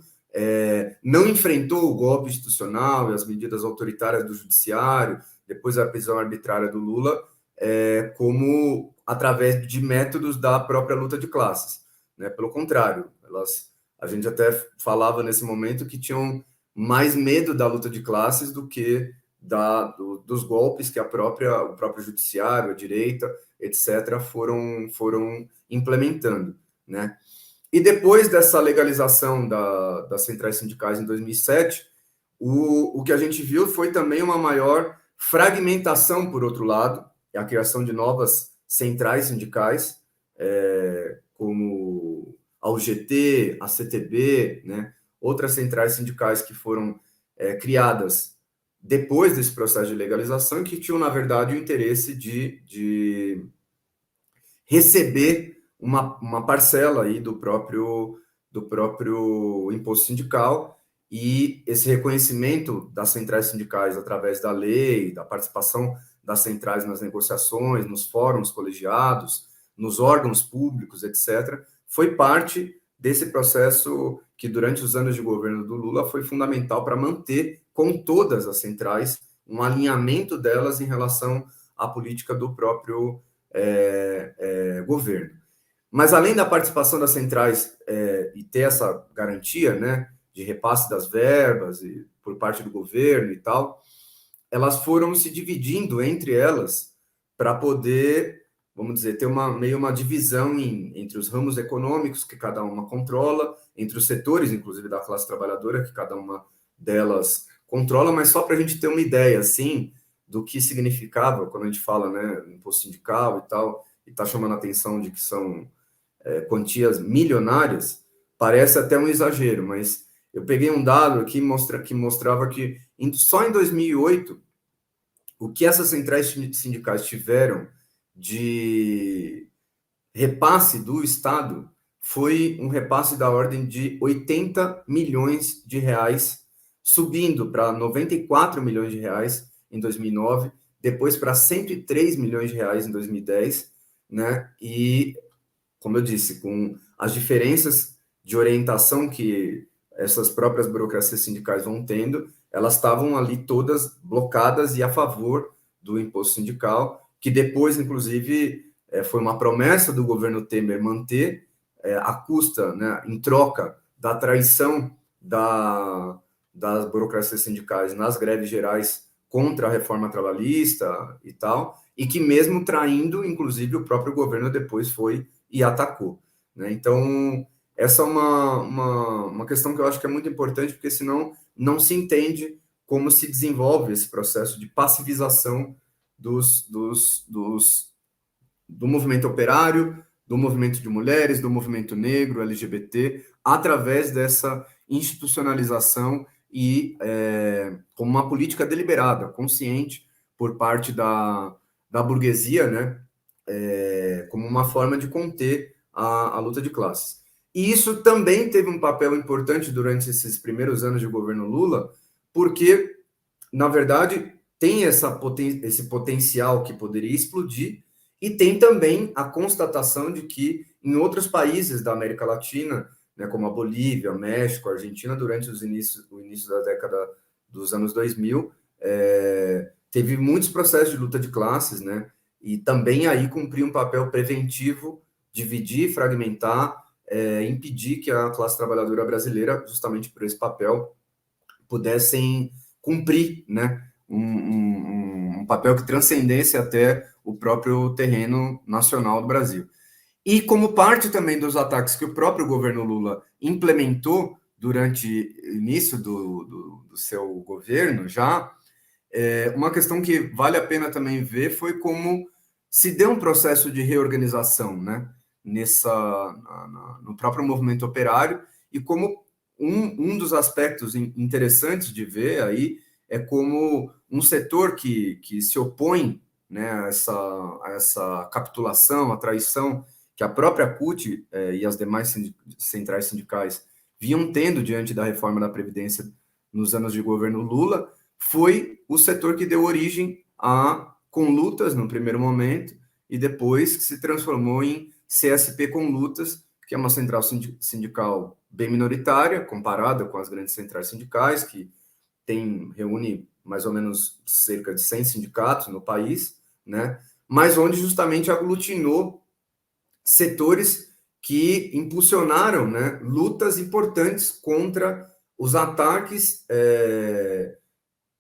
não enfrentou o golpe institucional e as medidas autoritárias do judiciário, depois a prisão arbitrária do Lula, como através de métodos da própria luta de classes, né? Pelo contrário, a gente até falava nesse momento que tinham mais medo da luta de classes do que dos golpes que o próprio judiciário, a direita, etc., foram implementando, né? E depois dessa legalização das centrais sindicais em 2007, o que a gente viu foi também uma maior fragmentação, por outro lado, a criação de novas centrais sindicais, como a UGT, a CTB, né? Outras centrais sindicais que foram criadas depois desse processo de legalização e que tinham, na verdade, o interesse de receber uma parcela aí do próprio imposto sindical, e esse reconhecimento das centrais sindicais através da lei, da participação das centrais nas negociações, nos fóruns colegiados, nos órgãos públicos, etc., foi parte desse processo que, durante os anos de governo do Lula, foi fundamental para manter, com todas as centrais, um alinhamento delas em relação à política do próprio governo. Mas, além da participação das centrais e ter essa garantia, né, de repasse das verbas por parte do governo e tal, elas foram se dividindo entre elas para poder, vamos dizer, ter meio uma divisão entre os ramos econômicos que cada uma controla, entre os setores, inclusive, da classe trabalhadora, que cada uma delas controla, mas só para a gente ter uma ideia, assim, do que significava quando a gente fala, né, imposto sindical e tal, e está chamando a atenção de que são quantias milionárias, parece até um exagero, mas eu peguei um dado aqui que mostrava que só em 2008, o que essas centrais sindicais tiveram de repasse do Estado foi um repasse da ordem de 80 milhões de reais, subindo para 94 milhões de reais em 2009, depois para 103 milhões de reais em 2010, né? E, como eu disse, com as diferenças de orientação que essas próprias burocracias sindicais vão tendo, elas estavam ali todas blocadas e a favor do imposto sindical, que depois, inclusive, foi uma promessa do governo Temer manter, à custa, né, em troca da traição das burocracias sindicais nas greves gerais contra a reforma trabalhista e tal, e que mesmo traindo, inclusive, o próprio governo depois foi e atacou, né? Então, essa é uma questão que eu acho que é muito importante, porque senão não se entende como se desenvolve esse processo de passivização do movimento operário, do movimento de mulheres, do movimento negro, LGBT, através dessa institucionalização e como uma política deliberada, consciente, por parte da burguesia, né? Como uma forma de conter a luta de classes. E isso também teve um papel importante durante esses primeiros anos de governo Lula, porque, na verdade, tem esse potencial que poderia explodir, e tem também a constatação de que em outros países da América Latina, né, como a Bolívia, México, Argentina, durante o início da década dos anos 2000, teve muitos processos de luta de classes, né, e também aí cumprir um papel preventivo, dividir, fragmentar, impedir que a classe trabalhadora brasileira, justamente por esse papel, pudessem cumprir, né, um papel que transcendesse até o próprio terreno nacional do Brasil. E como parte também dos ataques que o próprio governo Lula implementou durante o início do seu governo, já, uma questão que vale a pena também ver foi como se deu um processo de reorganização, né, no próprio movimento operário, e como um dos aspectos interessantes de ver aí é como um setor que se opõe, né, a essa capitulação, a traição que a própria CUT e as demais centrais sindicais vinham tendo diante da reforma da Previdência nos anos de governo Lula, foi o setor que deu origem a Conlutas no primeiro momento e depois que se transformou em CSP Conlutas, que é uma central sindical bem minoritária, comparada com as grandes centrais sindicais, que reúne mais ou menos cerca de 100 sindicatos no país, né? Mas onde justamente aglutinou setores que impulsionaram, né, lutas importantes contra os ataques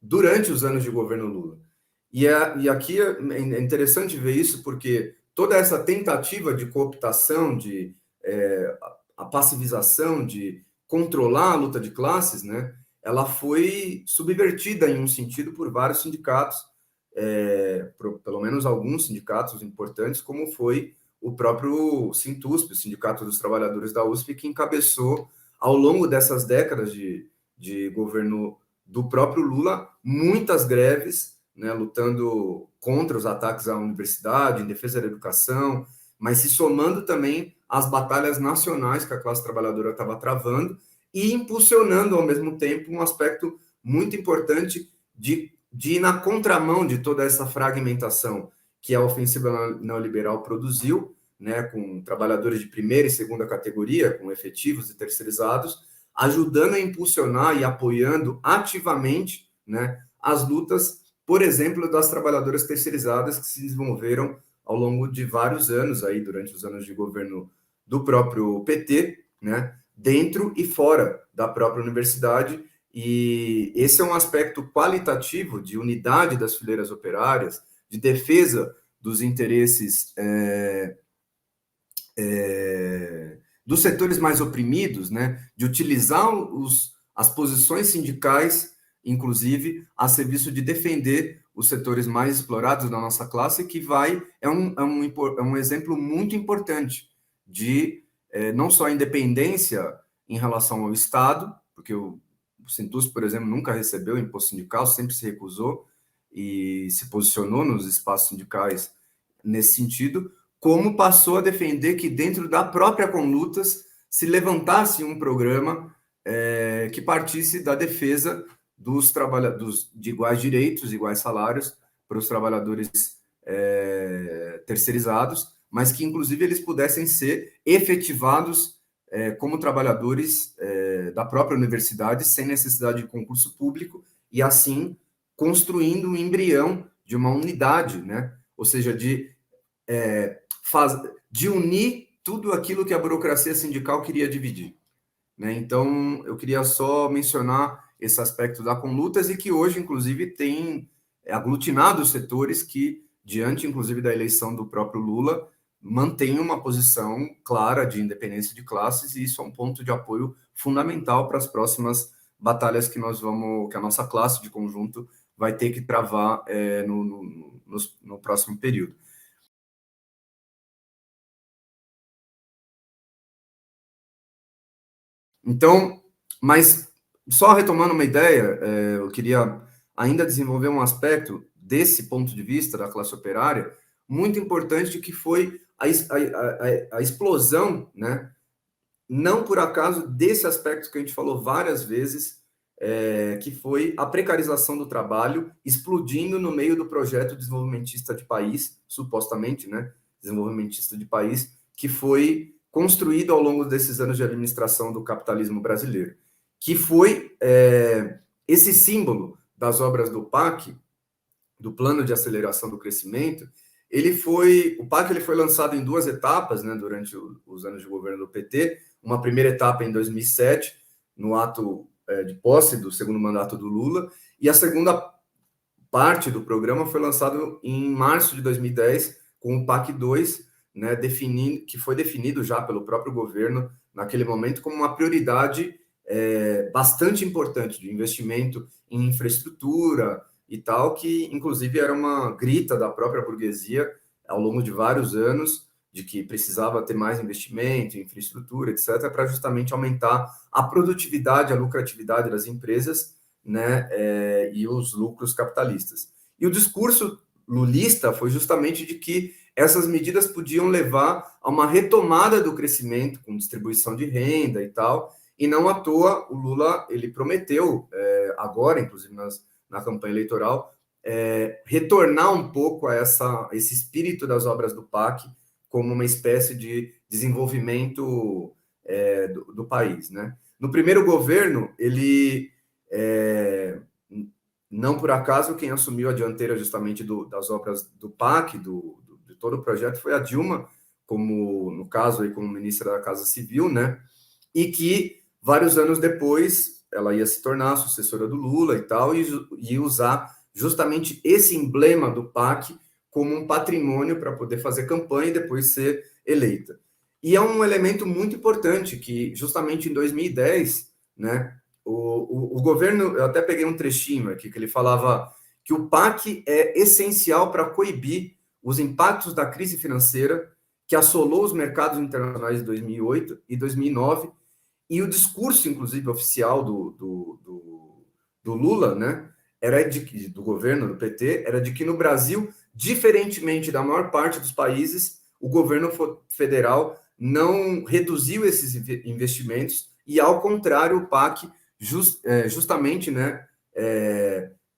durante os anos de governo Lula. E aqui é interessante ver isso, porque toda essa tentativa de cooptação, a passivização, de controlar a luta de classes, né, ela foi subvertida em um sentido por vários sindicatos, pelo menos alguns sindicatos importantes, como foi o próprio Sintusp, o Sindicato dos Trabalhadores da USP, que encabeçou, ao longo dessas décadas de governo do próprio Lula, muitas greves, né, lutando contra os ataques à universidade, em defesa da educação, mas se somando também às batalhas nacionais que a classe trabalhadora estava travando e impulsionando, ao mesmo tempo, um aspecto muito importante de ir na contramão de toda essa fragmentação que a ofensiva neoliberal produziu, né, com trabalhadores de primeira e segunda categoria, com efetivos e terceirizados, ajudando a impulsionar e apoiando ativamente, né, as lutas, por exemplo, das trabalhadoras terceirizadas que se desenvolveram ao longo de vários anos, aí, durante os anos de governo do próprio PT, né, dentro e fora da própria universidade. E esse é um aspecto qualitativo de unidade das fileiras operárias, de defesa dos interesses dos setores mais oprimidos, né, de utilizar as posições sindicais, inclusive, a serviço de defender os setores mais explorados da nossa classe, que é um exemplo muito importante de não só independência em relação ao Estado, porque o Sintus, por exemplo, nunca recebeu imposto sindical, sempre se recusou e se posicionou nos espaços sindicais nesse sentido, como passou a defender que dentro da própria Conlutas se levantasse um programa que partisse da defesa dos trabalhadores de iguais direitos, iguais salários para os trabalhadores terceirizados, mas que inclusive eles pudessem ser efetivados como trabalhadores da própria universidade sem necessidade de concurso público e assim construindo um embrião de uma unidade, né? Ou seja, de unir tudo aquilo que a burocracia sindical queria dividir. Né? Então, eu queria só mencionar esse aspecto da Conlutas e que hoje, inclusive, tem aglutinado os setores que, diante, inclusive, da eleição do próprio Lula, mantém uma posição clara de independência de classes e isso é um ponto de apoio fundamental para as próximas batalhas que que a nossa classe de conjunto vai ter que travar no próximo período. Então, mas só retomando uma ideia, eu queria ainda desenvolver um aspecto desse ponto de vista da classe operária, muito importante, que foi a explosão, né? Não por acaso, desse aspecto que a gente falou várias vezes, que foi a precarização do trabalho explodindo no meio do projeto desenvolvimentista de país, supostamente, né? Desenvolvimentista de país, que foi construído ao longo desses anos de administração do capitalismo brasileiro, que foi esse símbolo das obras do PAC, do Plano de Aceleração do Crescimento. O PAC ele foi lançado em duas etapas, né, durante os anos de governo do PT. Uma primeira etapa em 2007, no ato de posse do segundo mandato do Lula, e a segunda parte do programa foi lançado em março de 2010, com o PAC 2, né, que foi definido já pelo próprio governo naquele momento como uma prioridade bastante importante de investimento em infraestrutura e tal, que inclusive era uma grita da própria burguesia ao longo de vários anos, de que precisava ter mais investimento em infraestrutura, etc., para justamente aumentar a produtividade, a lucratividade das empresas, né, e os lucros capitalistas. E o discurso lulista foi justamente de que essas medidas podiam levar a uma retomada do crescimento com distribuição de renda e tal, e não à toa o Lula ele prometeu agora, inclusive na campanha eleitoral, retornar um pouco a esse espírito das obras do PAC como uma espécie de desenvolvimento do país, né? No primeiro governo, ele não por acaso, quem assumiu a dianteira justamente das obras do PAC, de todo o projeto, foi a Dilma, como, no caso, aí, como ministra da Casa Civil, né? E que, vários anos depois, ela ia se tornar a sucessora do Lula e tal, e usar justamente esse emblema do PAC como um patrimônio para poder fazer campanha e depois ser eleita. E é um elemento muito importante que, justamente em 2010, né, o governo, eu até peguei um trechinho aqui, que ele falava que o PAC é essencial para coibir os impactos da crise financeira que assolou os mercados internacionais de 2008 e 2009, e o discurso, inclusive, oficial do Lula, né, do governo do PT, era de que no Brasil, diferentemente da maior parte dos países, o governo federal não reduziu esses investimentos e, ao contrário, o PAC justamente, né,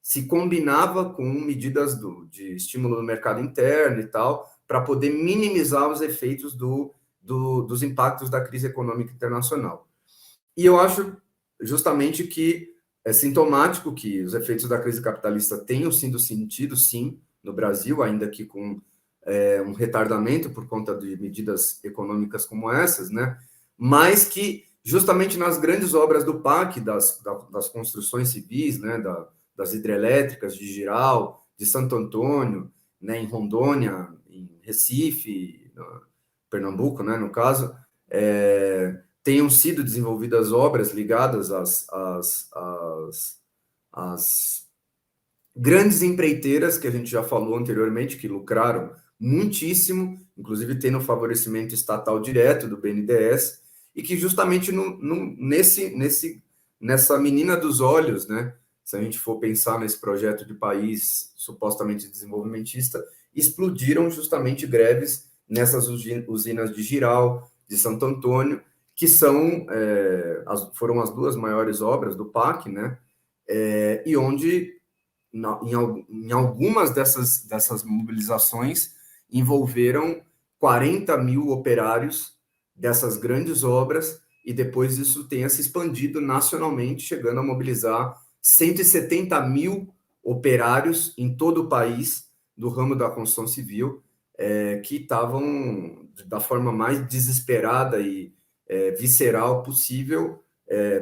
se combinava com medidas de estímulo no mercado interno e tal, para poder minimizar os efeitos dos impactos da crise econômica internacional. E eu acho justamente que é sintomático que os efeitos da crise capitalista tenham sido sentidos, sim, no Brasil, ainda que com um retardamento por conta de medidas econômicas como essas, né? Mas que justamente nas grandes obras do PAC, das construções civis, né? Das hidrelétricas de Jirau, de Santo Antônio, né? Em Rondônia, em Recife, Pernambuco, né? No caso, tenham sido desenvolvidas obras ligadas às grandes empreiteiras que a gente já falou anteriormente, que lucraram muitíssimo, inclusive tendo favorecimento estatal direto do BNDES, e que justamente nessa menina dos olhos, né, se a gente for pensar nesse projeto de país supostamente desenvolvimentista, explodiram justamente greves nessas usinas de Jirau, de Santo Antônio, que foram as duas maiores obras do PAC, né, e onde em algumas dessas mobilizações envolveram 40 mil operários dessas grandes obras, e depois isso tenha se expandido nacionalmente, chegando a mobilizar 170 mil operários em todo o país do ramo da construção civil, que estavam da forma mais desesperada e visceral possível,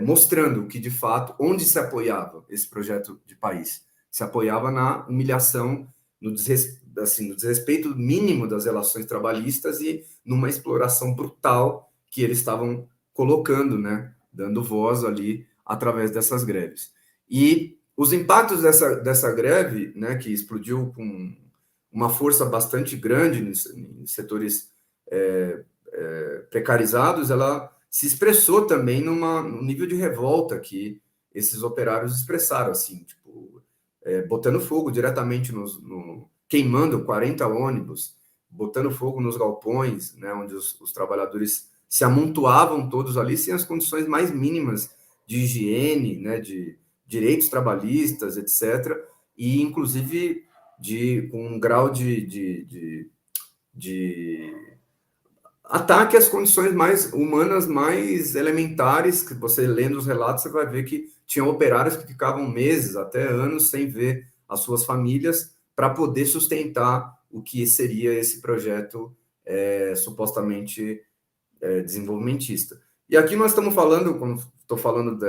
mostrando que, de fato, onde se apoiava esse projeto de país. Se apoiava na humilhação, no desrespeito mínimo das relações trabalhistas e numa exploração brutal que eles estavam colocando, né, dando voz ali através dessas greves. E os impactos dessa greve, né, que explodiu com uma força bastante grande em setores precarizados, ela se expressou também num nível de revolta que esses operários expressaram, assim, tipo, botando fogo diretamente queimando 40 ônibus, botando fogo nos galpões, né, onde os trabalhadores se amontoavam todos ali sem as condições mais mínimas de higiene, né, de direitos trabalhistas, etc., e inclusive com um grau de ataque às condições mais humanas, mais elementares, que você lendo os relatos, você vai ver que tinham operários que ficavam meses, até anos, sem ver as suas famílias, para poder sustentar o que seria esse projeto supostamente desenvolvimentista. E aqui nós estamos falando, quando estou falando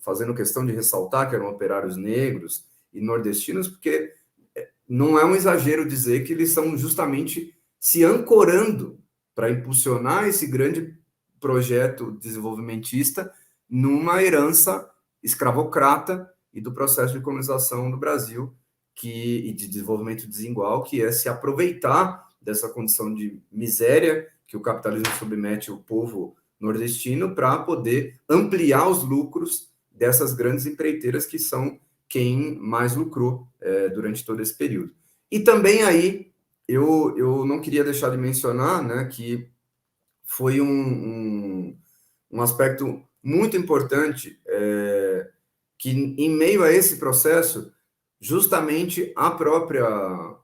fazendo questão de ressaltar que eram operários negros e nordestinos, porque não é um exagero dizer que eles estão justamente se ancorando para impulsionar esse grande projeto desenvolvimentista numa herança escravocrata e do processo de colonização do Brasil e de desenvolvimento desigual, que é se aproveitar dessa condição de miséria que o capitalismo submete o povo nordestino para poder ampliar os lucros dessas grandes empreiteiras que são quem mais lucrou durante todo esse período. E também aí eu não queria deixar de mencionar, né, que foi um aspecto muito importante, que em meio a esse processo, justamente a própria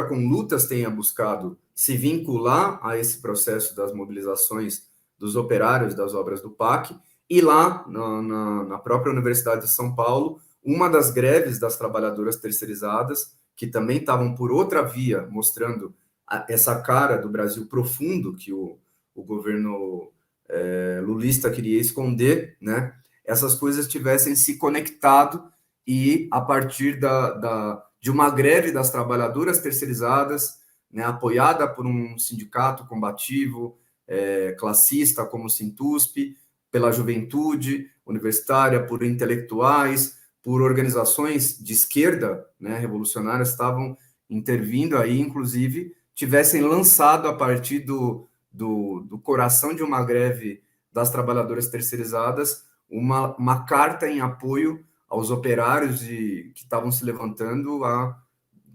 Conlutas tenha buscado se vincular a esse processo das mobilizações dos operários das obras do PAC, e lá na própria Universidade de São Paulo, uma das greves das trabalhadoras terceirizadas, que também estavam por outra via, mostrando essa cara do Brasil profundo que o governo lulista queria esconder, né? Essas coisas tivessem se conectado e, a partir de uma greve das trabalhadoras terceirizadas, né, apoiada por um sindicato combativo, classista como o Sintusp, pela juventude universitária, por intelectuais, por organizações de esquerda, né, revolucionárias, estavam intervindo aí, inclusive, tivessem lançado, a partir do coração de uma greve das trabalhadoras terceirizadas, uma carta em apoio aos operários que estavam se levantando a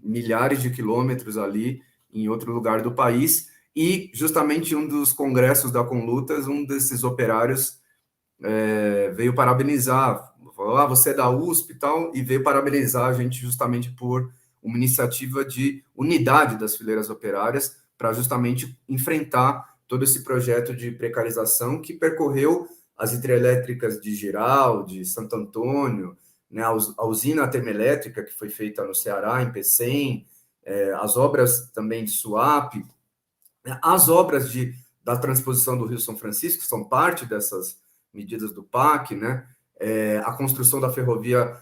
milhares de quilômetros ali em outro lugar do país, e justamente um dos congressos da Conlutas, um desses operários veio parabenizar, falou, você é da USP e tal, e veio parabenizar a gente justamente por uma iniciativa de unidade das fileiras operárias para justamente enfrentar todo esse projeto de precarização que percorreu as hidrelétricas de Jirau, de Santo Antônio, né, a usina termoelétrica que foi feita no Ceará, em Pecém, as obras também de Suape, as obras da transposição do Rio São Francisco, que são parte dessas medidas do PAC, né, a construção da ferrovia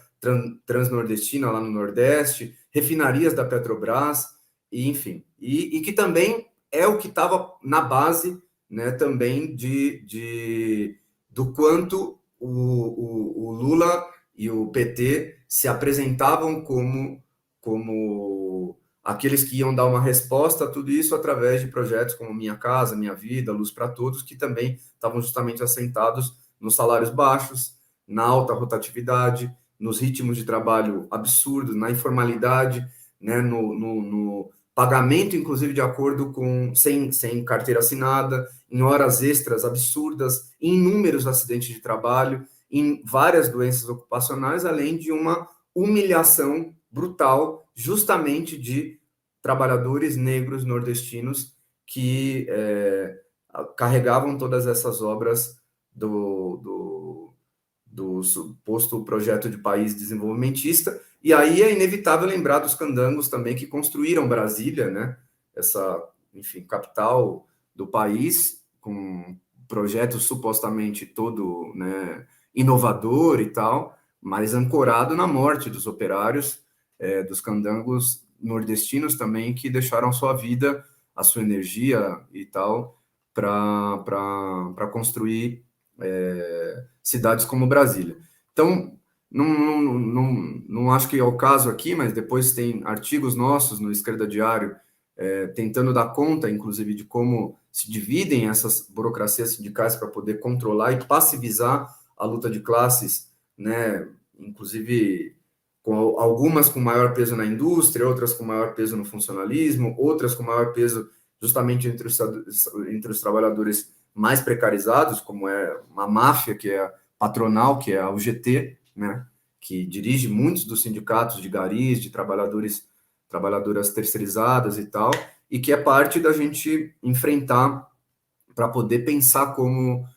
transnordestina lá no Nordeste, refinarias da Petrobras, e, enfim, e que também é o que estava na base né, também do quanto o Lula e o PT se apresentavam como aqueles que iam dar uma resposta a tudo isso através de projetos como Minha Casa, Minha Vida, Luz para Todos, que também estavam justamente assentados nos salários baixos, na alta rotatividade, nos ritmos de trabalho absurdos, na informalidade, né, no pagamento, inclusive, de acordo com sem carteira assinada, em horas extras absurdas, em inúmeros acidentes de trabalho, em várias doenças ocupacionais, além de uma humilhação brutal, justamente de trabalhadores negros nordestinos que carregavam todas essas obras do suposto projeto de país desenvolvimentista. E aí é inevitável lembrar dos candangos também que construíram Brasília, né? Essa, enfim, capital do país, com um projeto supostamente todo, né, inovador e tal, mas ancorado na morte dos operários, dos candangos nordestinos também, que deixaram sua vida, a sua energia e tal, para construir cidades como Brasília. Então, não acho que é o caso aqui, mas depois tem artigos nossos no Esquerda Diário tentando dar conta, inclusive, de como se dividem essas burocracias sindicais para poder controlar e passivizar a luta de classes, né? Inclusive com algumas com maior peso na indústria, outras com maior peso no funcionalismo, outras com maior peso justamente entre os trabalhadores mais precarizados, como é uma máfia, que é a patronal, que é a UGT, né, que dirige muitos dos sindicatos de garis, de trabalhadoras terceirizadas e tal, e que é parte da gente enfrentar para poder pensar como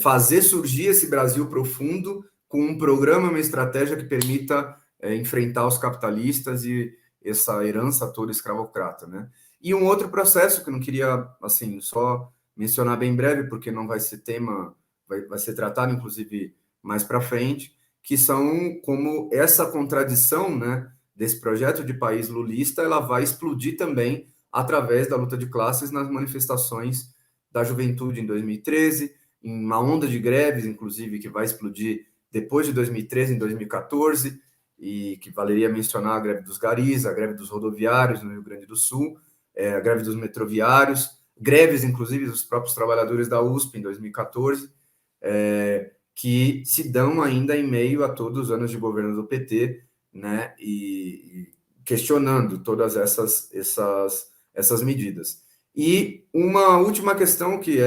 fazer surgir esse Brasil profundo com um programa, uma estratégia que permita enfrentar os capitalistas e essa herança toda escravocrata, né? E um outro processo que eu não queria, assim, só mencionar bem breve, porque não vai ser tema, vai ser tratado, inclusive, mais para frente, que são como essa contradição, né, desse projeto de país lulista, ela vai explodir também através da luta de classes nas manifestações da juventude em 2013, em uma onda de greves, inclusive, que vai explodir depois de 2013, em 2014, e que valeria mencionar a greve dos garis, a greve dos rodoviários no Rio Grande do Sul, a greve dos metroviários, greves, inclusive, dos próprios trabalhadores da USP em 2014, que se dão ainda em meio a todos os anos de governo do PT, né, e questionando todas essas medidas. E uma última questão que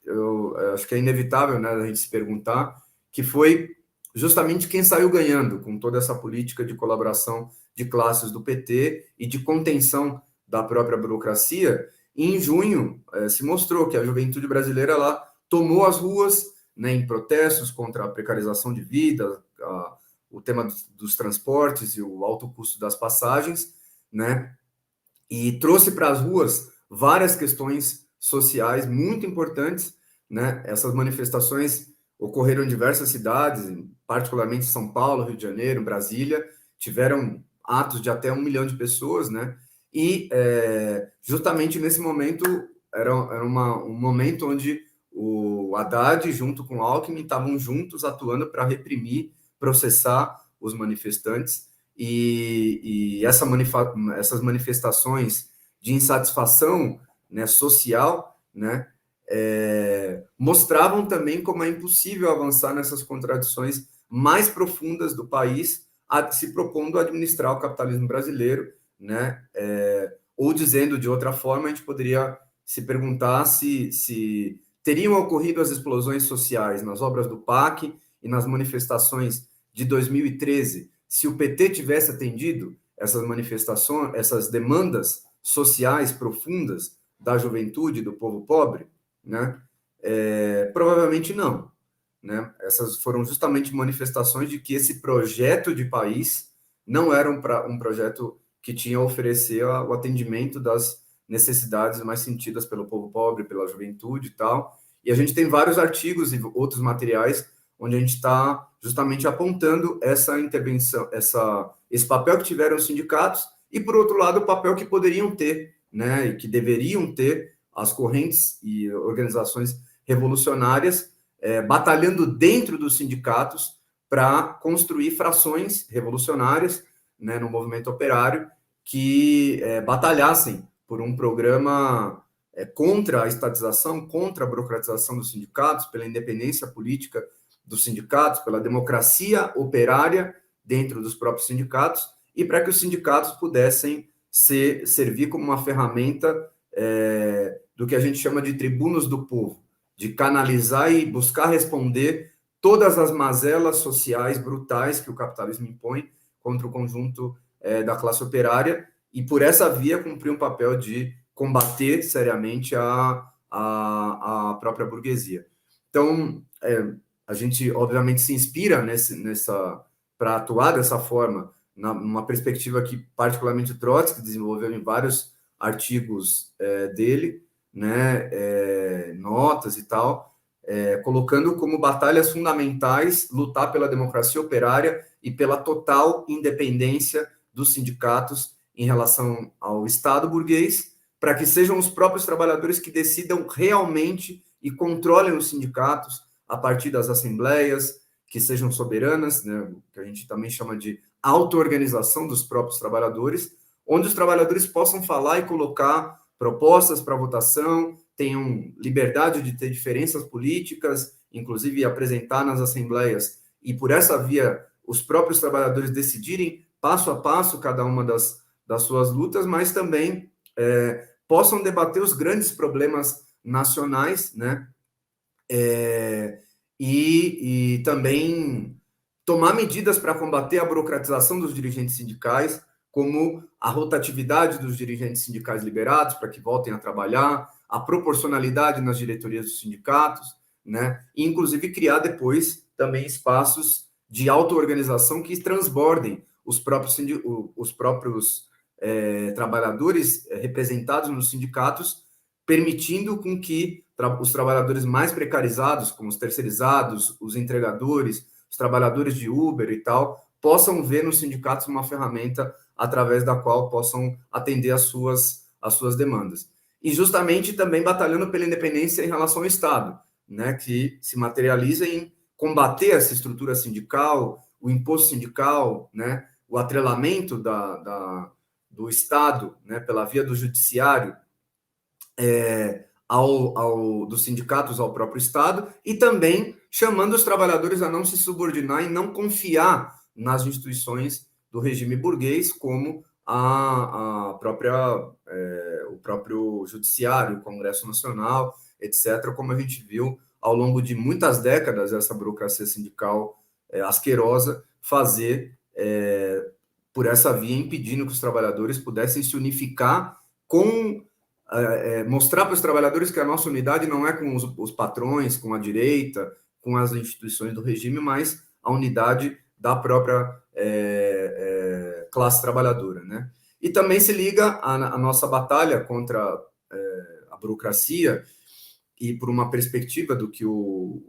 eu acho que é inevitável, né, a gente se perguntar, que foi justamente quem saiu ganhando com toda essa política de colaboração de classes do PT e de contenção da própria burocracia. E em junho, se mostrou que a juventude brasileira lá tomou as ruas, né, em protestos contra a precarização de vida, o tema dos transportes e o alto custo das passagens, né, e trouxe para as ruas várias questões sociais muito importantes, né? Essas manifestações ocorreram em diversas cidades, particularmente São Paulo, Rio de Janeiro, Brasília, tiveram atos de até 1 milhão de pessoas, né? E justamente nesse momento era um momento onde o Haddad, junto com o Alckmin, estavam juntos atuando para reprimir, processar os manifestantes, e essas manifestações de insatisfação, né, social, né, mostravam também como é impossível avançar nessas contradições mais profundas do país, se propondo administrar o capitalismo brasileiro, né, ou dizendo de outra forma, a gente poderia se perguntar se teriam ocorrido as explosões sociais nas obras do PAC e nas manifestações de 2013, se o PT tivesse atendido essas manifestações, essas demandas sociais profundas da juventude, do povo pobre, né? Provavelmente não, né? Essas foram justamente manifestações de que esse projeto de país não era um projeto que tinha a oferecer o atendimento das necessidades mais sentidas pelo povo pobre, pela juventude e tal. E a gente tem vários artigos e outros materiais onde a gente está justamente apontando essa intervenção, esse papel que tiveram os sindicatos e, por outro lado, o papel que poderiam ter, né, e que deveriam ter as correntes e organizações revolucionárias, batalhando dentro dos sindicatos para construir frações revolucionárias, né, no movimento operário, que batalhassem por um programa contra a estatização, contra a burocratização dos sindicatos, pela independência política dos sindicatos, pela democracia operária dentro dos próprios sindicatos, e para que os sindicatos pudessem servir como uma ferramenta do que a gente chama de tribunos do povo, de canalizar e buscar responder todas as mazelas sociais brutais que o capitalismo impõe contra o conjunto da classe operária, e por essa via cumprir um papel de combater seriamente a própria burguesia. Então, a gente obviamente se inspira para atuar dessa forma, numa perspectiva que particularmente Trotsky desenvolveu em vários artigos dele, né, notas e tal, colocando como batalhas fundamentais lutar pela democracia operária e pela total independência dos sindicatos em relação ao Estado burguês, para que sejam os próprios trabalhadores que decidam realmente e controlem os sindicatos a partir das assembleias, que sejam soberanas, né, que a gente também chama de auto-organização dos próprios trabalhadores, onde os trabalhadores possam falar e colocar propostas para votação, tenham liberdade de ter diferenças políticas, inclusive apresentar nas assembleias, e por essa via os próprios trabalhadores decidirem passo a passo cada uma das suas lutas, mas também possam debater os grandes problemas nacionais, né? E também tomar medidas para combater a burocratização dos dirigentes sindicais, como a rotatividade dos dirigentes sindicais liberados para que voltem a trabalhar, a proporcionalidade nas diretorias dos sindicatos, né? E, inclusive, criar depois também espaços de auto-organização que transbordem os próprios trabalhadores representados nos sindicatos, permitindo com que os trabalhadores mais precarizados, como os terceirizados, os entregadores, os trabalhadores de Uber e tal, possam ver nos sindicatos uma ferramenta através da qual possam atender as suas demandas. E justamente também batalhando pela independência em relação ao Estado, né, que se materializa em combater essa estrutura sindical, o imposto sindical, né, o atrelamento do Estado, né, pela via do judiciário, dos sindicatos ao próprio Estado, e também chamando os trabalhadores a não se subordinar e não confiar nas instituições do regime burguês, como o próprio judiciário, o Congresso Nacional, etc., como a gente viu ao longo de muitas décadas essa burocracia sindical asquerosa fazer por essa via, impedindo que os trabalhadores pudessem se unificar com mostrar para os trabalhadores que a nossa unidade não é com os patrões, com a direita, com as instituições do regime, mas a unidade da própria classe trabalhadora, né? E também se liga à nossa batalha contra a burocracia e por uma perspectiva do que os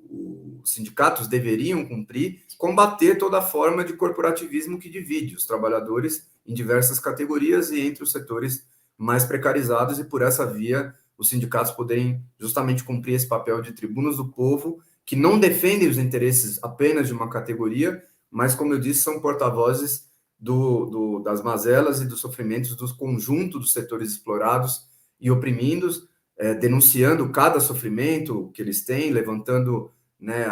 sindicatos deveriam cumprir, combater toda forma de corporativismo que divide os trabalhadores em diversas categorias e entre os setores mais precarizados, e por essa via os sindicatos poderem justamente cumprir esse papel de tribunos do povo, que não defendem os interesses apenas de uma categoria, mas, como eu disse, são porta-vozes das mazelas e dos sofrimentos dos conjuntos dos setores explorados e oprimidos, denunciando cada sofrimento que eles têm, levantando, né,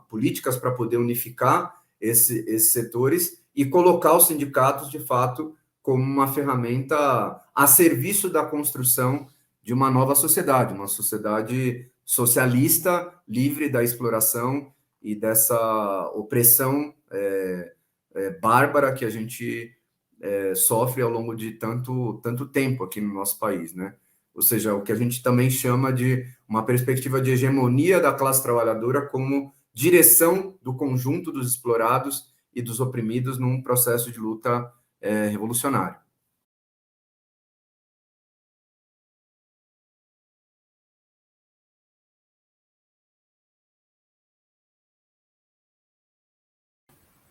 políticas para poder unificar esses setores e colocar os sindicatos, de fato, como uma ferramenta a serviço da construção de uma nova sociedade, uma sociedade socialista, livre da exploração e dessa opressão bárbara que a gente sofre ao longo de tanto tempo aqui no nosso país, né? Ou seja, o que a gente também chama de uma perspectiva de hegemonia da classe trabalhadora como direção do conjunto dos explorados e dos oprimidos num processo de luta revolucionário.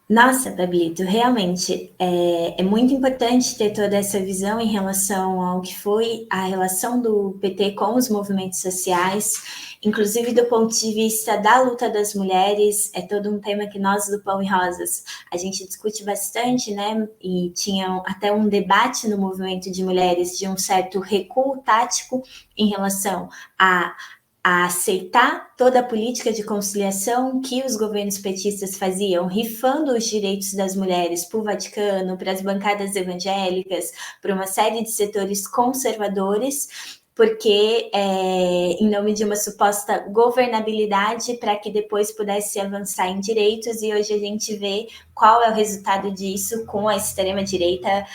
Nossa, Pablito, realmente é muito importante ter toda essa visão em relação ao que foi a relação do PT com os movimentos sociais, inclusive do ponto de vista da luta das mulheres. É todo um tema que nós do Pão e Rosas a gente discute bastante, né? E tinha até um debate no movimento de mulheres de um certo recuo tático em relação a aceitar toda a política de conciliação que os governos petistas faziam, rifando os direitos das mulheres para o Vaticano, para as bancadas evangélicas, para uma série de setores conservadores, porque em nome de uma suposta governabilidade para que depois pudesse avançar em direitos, e hoje a gente vê qual é o resultado disso com a extrema-direita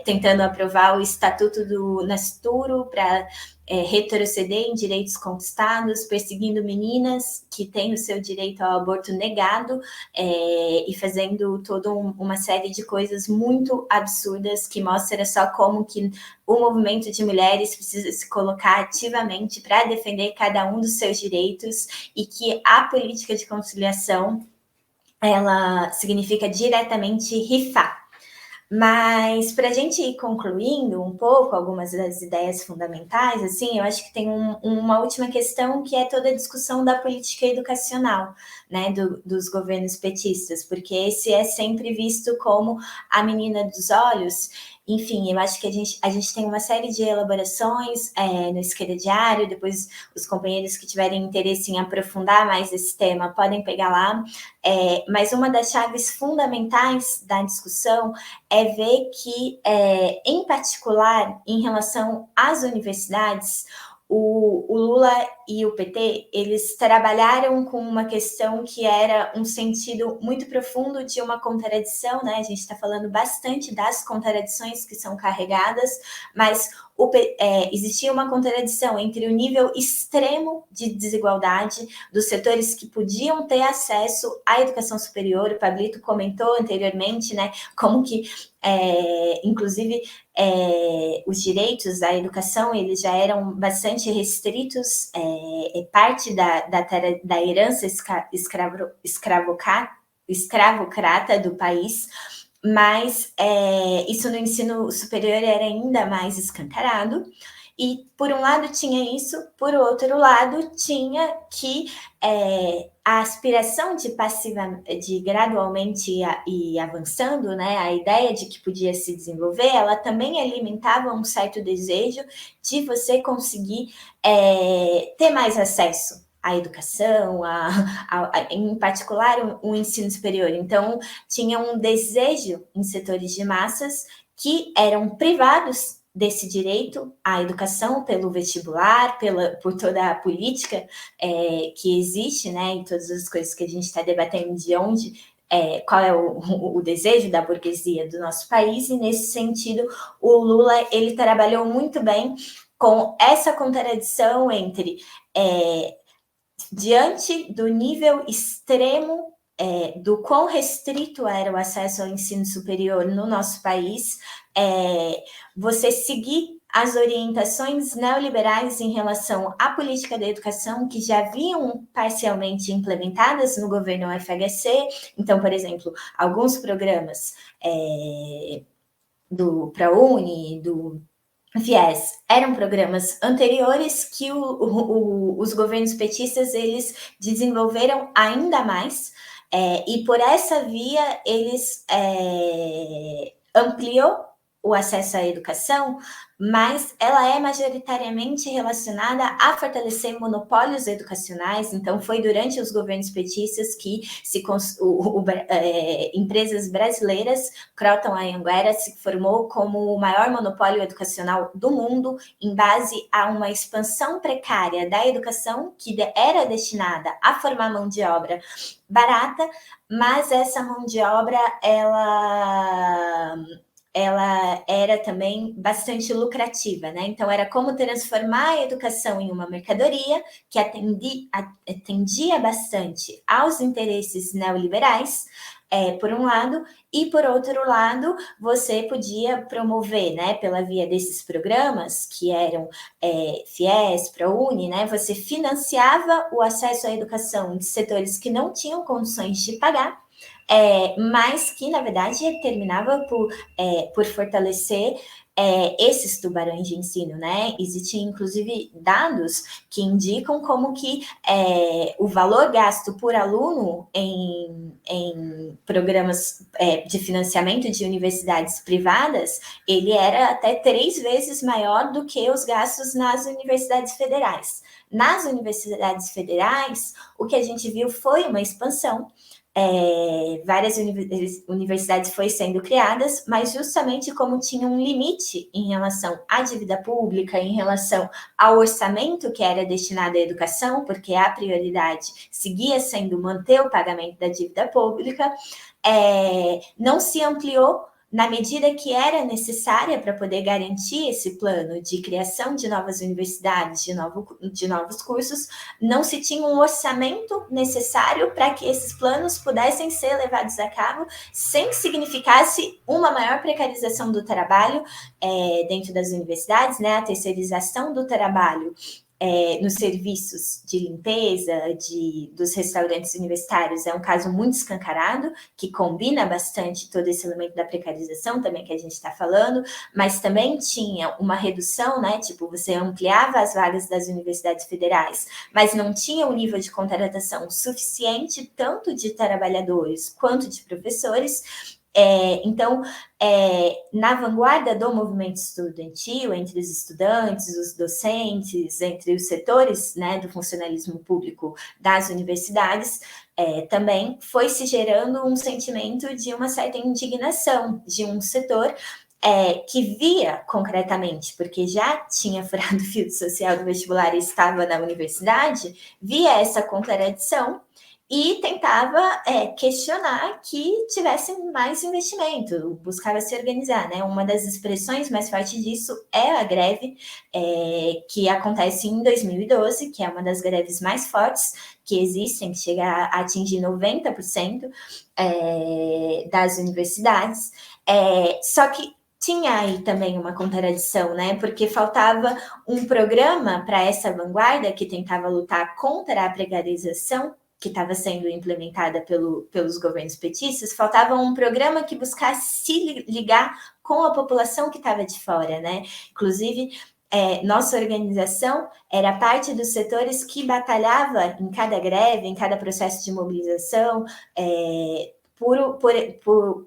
tentando aprovar o Estatuto do Nascituro para retroceder em direitos conquistados, perseguindo meninas que têm o seu direito ao aborto negado e fazendo toda uma série de coisas muito absurdas que mostra só como que o movimento de mulheres precisa se colocar ativamente para defender cada um dos seus direitos e que a política de conciliação ela significa diretamente rifar. Mas para a gente ir concluindo um pouco algumas das ideias fundamentais, assim, eu acho que tem uma última questão que é toda a discussão da política educacional, né, dos governos petistas, porque esse é sempre visto como a menina dos olhos. Enfim, eu acho que a gente tem uma série de elaborações no Esquerda Diário, depois os companheiros que tiverem interesse em aprofundar mais esse tema podem pegar lá, mas uma das chaves fundamentais da discussão é ver que, em particular, em relação às universidades, o Lula e o PT, eles trabalharam com uma questão que era um sentido muito profundo de uma contradição, né? A gente está falando bastante das contradições que são carregadas, mas existia uma contradição entre o nível extremo de desigualdade dos setores que podiam ter acesso à educação superior. O Pablito comentou anteriormente, né, como que inclusive os direitos à educação eles já eram bastante restritos, parte da herança escravocrata do país, mas isso no ensino superior era ainda mais escancarado. E, por um lado, tinha isso, por outro lado, tinha que a aspiração de gradualmente ir avançando, né, a ideia de que podia se desenvolver, ela também alimentava um certo desejo de você conseguir ter mais acesso à educação, em particular o ensino superior. Então, tinha um desejo em setores de massas que eram privados desse direito à educação pelo vestibular, por toda a política que existe, né, e todas as coisas que a gente está debatendo de onde, qual é o desejo da burguesia do nosso país, e nesse sentido o Lula ele trabalhou muito bem com essa contradição entre diante do nível extremo do quão restrito era o acesso ao ensino superior no nosso país, você seguir as orientações neoliberais em relação à política da educação que já haviam parcialmente implementadas no governo FHC. Então, por exemplo, alguns programas do ProUni, do FIES, eram programas anteriores que os governos petistas eles desenvolveram ainda mais, e por essa via eles ampliou o acesso à educação, mas ela é majoritariamente relacionada a fortalecer monopólios educacionais. Então, foi durante os governos petistas que empresas brasileiras, Croton Anhanguera, se formou como o maior monopólio educacional do mundo, em base a uma expansão precária da educação, que era destinada a formar mão de obra barata, mas essa mão de obra, ela era também bastante lucrativa, né? Então, era como transformar a educação em uma mercadoria que atendia bastante aos interesses neoliberais, por um lado, e por outro lado, você podia promover, né, pela via desses programas, que eram FIES, ProUni, né, você financiava o acesso à educação de setores que não tinham condições de pagar, mas que, na verdade, terminava por fortalecer esses tubarões de ensino, né? Existem, inclusive, dados que indicam como que o valor gasto por aluno em programas de financiamento de universidades privadas, ele era até 3 vezes maior do que os gastos nas universidades federais. Nas universidades federais, o que a gente viu foi uma expansão. Várias universidades foram sendo criadas, mas justamente como tinha um limite em relação à dívida pública, em relação ao orçamento que era destinado à educação, porque a prioridade seguia sendo manter o pagamento da dívida pública, não se ampliou na medida que era necessária para poder garantir esse plano de criação de novas universidades, de novos cursos, não se tinha um orçamento necessário para que esses planos pudessem ser levados a cabo sem que significasse uma maior precarização do trabalho dentro das universidades, né? A terceirização do trabalho nos serviços de limpeza dos restaurantes universitários é um caso muito escancarado, que combina bastante todo esse elemento da precarização também que a gente está falando, mas também tinha uma redução, né? Tipo, você ampliava as vagas das universidades federais, mas não tinha um nível de contratação suficiente, tanto de trabalhadores quanto de professores. Então, na vanguarda do movimento estudantil, entre os estudantes, os docentes, entre os setores, né, do funcionalismo público das universidades, também foi se gerando um sentimento de uma certa indignação de um setor que via concretamente, porque já tinha furado o filtro social do vestibular e estava na universidade, via essa contradição e tentava questionar que tivesse mais investimento, buscava se organizar, né? Uma das expressões mais fortes disso é a greve que acontece em 2012, que é uma das greves mais fortes que existem, que chega a atingir 90% das universidades, só que tinha aí também uma contradição, né? Porque faltava um programa para essa vanguarda que tentava lutar contra a precarização que estava sendo implementada pelos governos petistas, faltava um programa que buscasse se ligar com a população que estava de fora, né? Inclusive, nossa organização era parte dos setores que batalhava em cada greve, em cada processo de mobilização,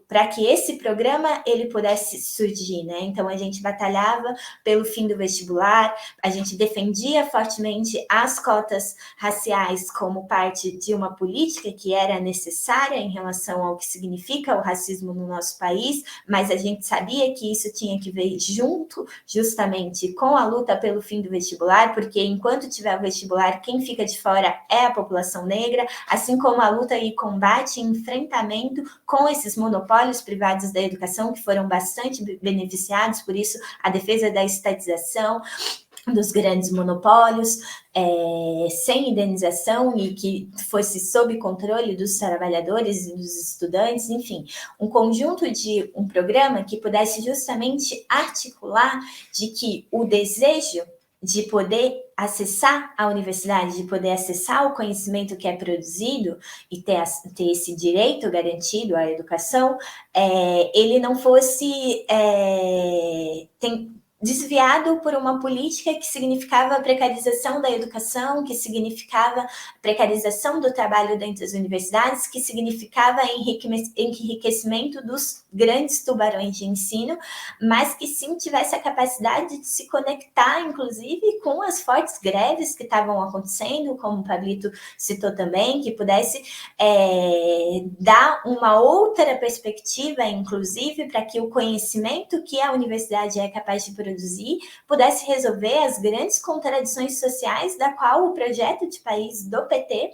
para que esse programa ele pudesse surgir, né? Então a gente batalhava pelo fim do vestibular, a gente defendia fortemente as cotas raciais como parte de uma política que era necessária em relação ao que significa o racismo no nosso país, mas a gente sabia que isso tinha que vir junto justamente com a luta pelo fim do vestibular, porque enquanto tiver o vestibular, quem fica de fora é a população negra, assim como a luta e combate e enfrentamento com esses monopólios privados da educação, que foram bastante beneficiados, por isso a defesa da estatização dos grandes monopólios, sem indenização e que fosse sob controle dos trabalhadores e dos estudantes, enfim, um conjunto de um programa que pudesse justamente articular de que o desejo de poder acessar a universidade, de poder acessar o conhecimento que é produzido e ter esse direito garantido à educação, ele não fosse desviado por uma política que significava a precarização da educação, que significava precarização do trabalho dentro das universidades, que significava enriquecimento dos grandes tubarões de ensino, mas que sim tivesse a capacidade de se conectar, inclusive, com as fortes greves que estavam acontecendo, como o Pablito citou também, que pudesse dar uma outra perspectiva, inclusive, para que o conhecimento que a universidade é capaz de produzir pudesse resolver as grandes contradições sociais da qual o projeto de país do PT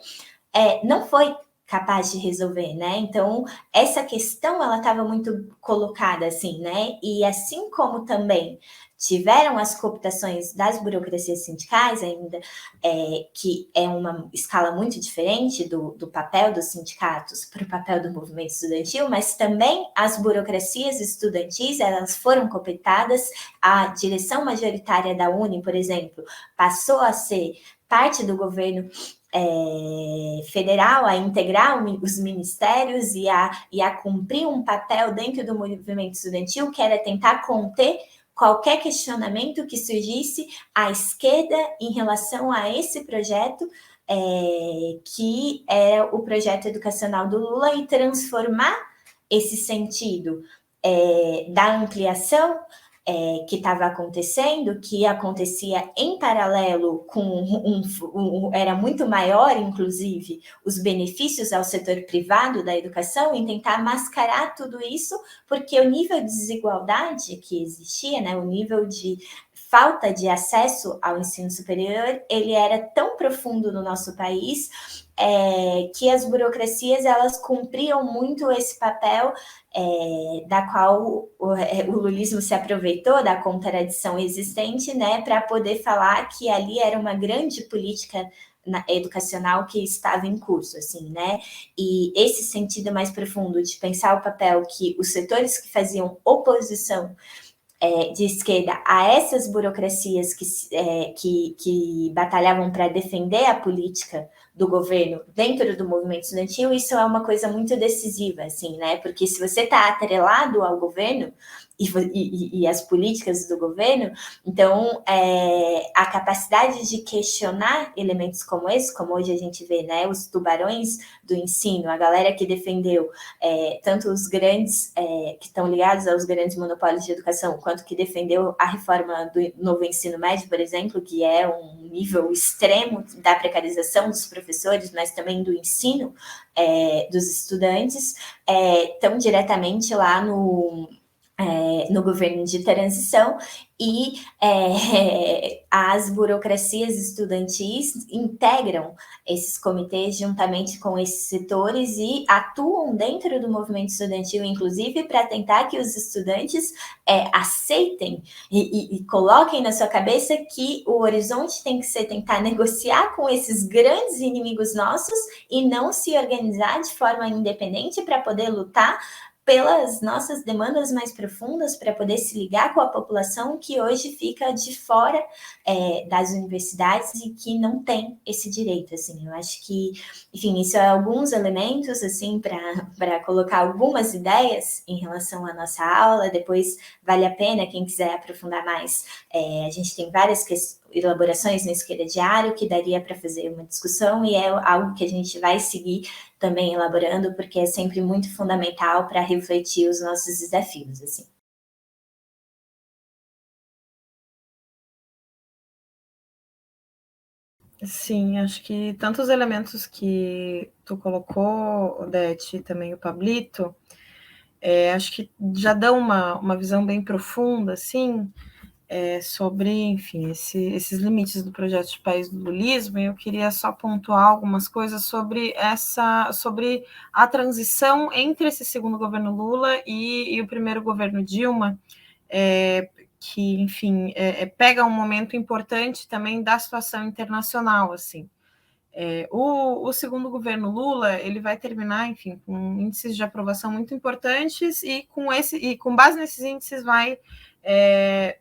não foi capaz de resolver, né? Então, essa questão, ela estava muito colocada, assim, né? E assim como também tiveram as cooptações das burocracias sindicais, ainda que é uma escala muito diferente do papel dos sindicatos para o papel do movimento estudantil, mas também as burocracias estudantis, elas foram cooptadas. A direção majoritária da UNE, por exemplo, passou a ser parte do governo federal, a integrar os ministérios e a cumprir um papel dentro do movimento estudantil, que era tentar conter qualquer questionamento que surgisse à esquerda em relação a esse projeto, que é o projeto educacional do Lula, e transformar esse sentido da ampliação que estava acontecendo, que acontecia em paralelo com era muito maior, inclusive, os benefícios ao setor privado da educação, em tentar mascarar tudo isso, porque o nível de desigualdade que existia, né, o nível de falta de acesso ao ensino superior, ele era tão profundo no nosso país, que as burocracias, elas cumpriam muito esse papel, da qual o lulismo se aproveitou da contradição existente, né, para poder falar que ali era uma grande política educacional que estava em curso, assim, né? E esse sentido mais profundo de pensar o papel que os setores que faziam oposição de esquerda a essas burocracias que batalhavam para defender a política do governo dentro do movimento estudantil, isso é uma coisa muito decisiva, assim, né? Porque se você está atrelado ao governo e as políticas do governo, então a capacidade de questionar elementos como esse, como hoje a gente vê, né? Os tubarões do ensino, a galera que defendeu tanto os grandes, que estão ligados aos grandes monopólios de educação, quanto que defendeu a reforma do novo ensino médio, por exemplo, que é um nível extremo da precarização dos professores, mas também do ensino dos estudantes, tão diretamente lá no governo de transição, e as burocracias estudantis integram esses comitês juntamente com esses setores e atuam dentro do movimento estudantil, inclusive, para tentar que os estudantes aceitem e coloquem na sua cabeça que o horizonte tem que ser tentar negociar com esses grandes inimigos nossos e não se organizar de forma independente para poder lutar pelas nossas demandas mais profundas, para poder se ligar com a população que hoje fica de fora das universidades e que não tem esse direito, assim. Eu acho que, enfim, isso é alguns elementos, assim, para colocar algumas ideias em relação à nossa aula. Depois vale a pena, quem quiser aprofundar mais, a gente tem várias elaborações no Esquerda Diário que daria para fazer uma discussão, e é algo que a gente vai seguir também elaborando, porque é sempre muito fundamental para refletir os nossos desafios, assim. Sim, acho que tantos elementos que tu colocou, Odete, e também o Pablito, acho que já dão uma visão bem profunda, assim, sobre, enfim, esses limites do projeto de país do lulismo. E eu queria só pontuar algumas coisas sobre a transição entre esse segundo governo Lula e o primeiro governo Dilma, que, enfim, pega um momento importante também da situação internacional, assim. O segundo governo Lula, ele vai terminar, enfim, com índices de aprovação muito importantes, e com base nesses índices vai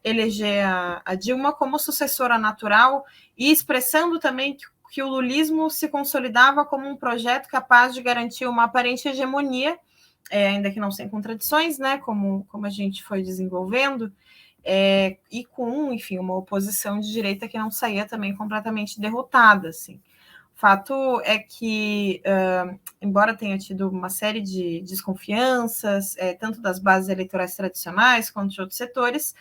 eleger a Dilma como sucessora natural, e expressando também que o lulismo se consolidava como um projeto capaz de garantir uma aparente hegemonia, ainda que não sem contradições, né, como a gente foi desenvolvendo, e com, enfim, uma oposição de direita que não saía também completamente derrotada, assim. O fato é que, embora tenha tido uma série de desconfianças, tanto das bases eleitorais tradicionais quanto de outros setores,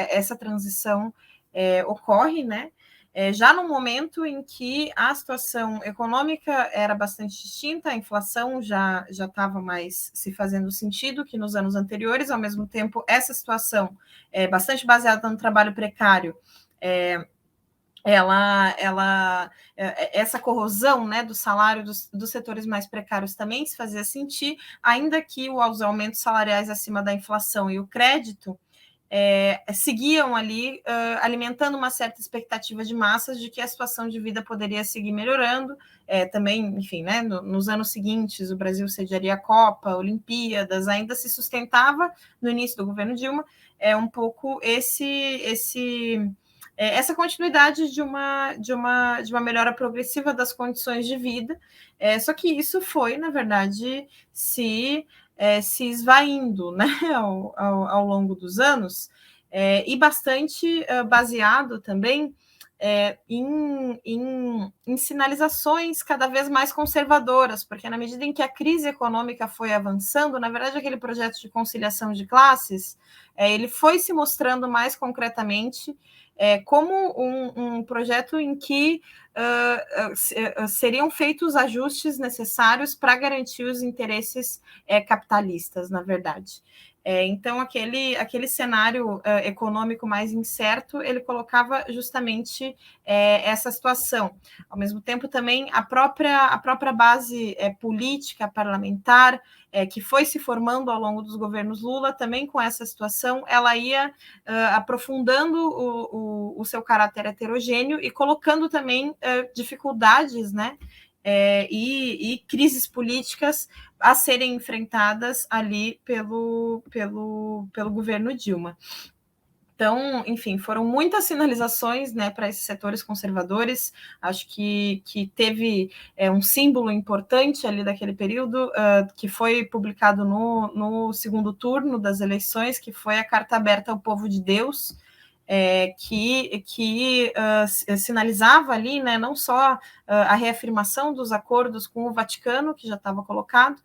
essa transição ocorre, né? Já no momento em que a situação econômica era bastante distinta, a inflação já estava mais se fazendo sentido que nos anos anteriores. Ao mesmo tempo, essa situação bastante baseada no trabalho precário, essa corrosão, né, do salário dos setores mais precários também se fazia sentir, ainda que os aumentos salariais acima da inflação e o crédito, seguiam ali alimentando uma certa expectativa de massas de que a situação de vida poderia seguir melhorando. Também, enfim, né, nos anos seguintes, o Brasil sediaria a Copa, Olimpíadas, ainda se sustentava no início do governo Dilma, um pouco essa continuidade de uma melhora progressiva das condições de vida, só que isso foi, na verdade, se esvaindo, né, ao longo dos anos, e bastante baseado também em sinalizações cada vez mais conservadoras, porque na medida em que a crise econômica foi avançando, na verdade, aquele projeto de conciliação de classes, ele foi se mostrando mais concretamente como um projeto em que seriam feitos ajustes necessários para garantir os interesses capitalistas, na verdade. Então, aquele cenário econômico mais incerto, ele colocava justamente essa situação. Ao mesmo tempo, também, a própria base política, parlamentar, que foi se formando ao longo dos governos Lula, também com essa situação, ela ia aprofundando o seu caráter heterogêneo e colocando também dificuldades, né? E crises políticas a serem enfrentadas ali pelo governo Dilma. Então, enfim, foram muitas sinalizações, né, para esses setores conservadores. Acho que teve um símbolo importante ali daquele período, que foi publicado no segundo turno das eleições, que foi a Carta Aberta ao Povo de Deus, que sinalizava ali, né, não só a reafirmação dos acordos com o Vaticano, que já estava colocado,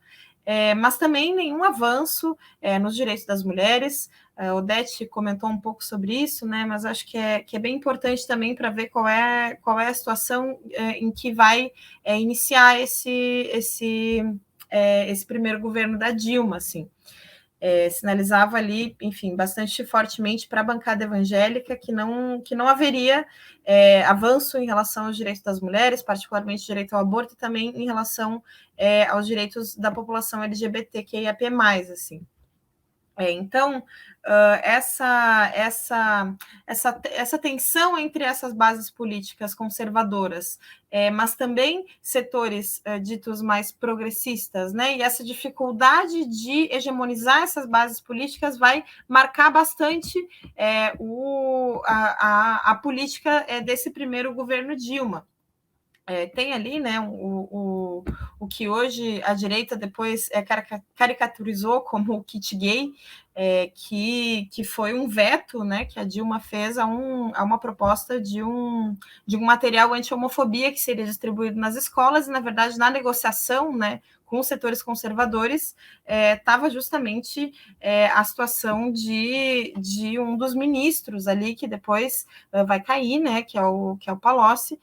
mas também nenhum avanço nos direitos das mulheres. Odete comentou um pouco sobre isso, né, mas acho que é bem importante também para ver qual é a situação em que vai iniciar esse primeiro governo da Dilma, assim. Sinalizava ali, enfim, bastante fortemente para a bancada evangélica que não haveria avanço em relação aos direitos das mulheres, particularmente o direito ao aborto, e também em relação aos direitos da população LGBTQIAP+, assim. Então, essa tensão entre essas bases políticas conservadoras, mas também setores ditos mais progressistas, né? E essa dificuldade de hegemonizar essas bases políticas vai marcar bastante a política desse primeiro governo Dilma. Tem ali, né, o que hoje a direita depois caricaturizou como o kit gay, que foi um veto, né, que a Dilma fez a uma proposta de um material anti-homofobia que seria distribuído nas escolas, e, na verdade, na negociação, né, com os setores conservadores, estava justamente a situação de um dos ministros ali, que depois vai cair, né, que é o Palocci,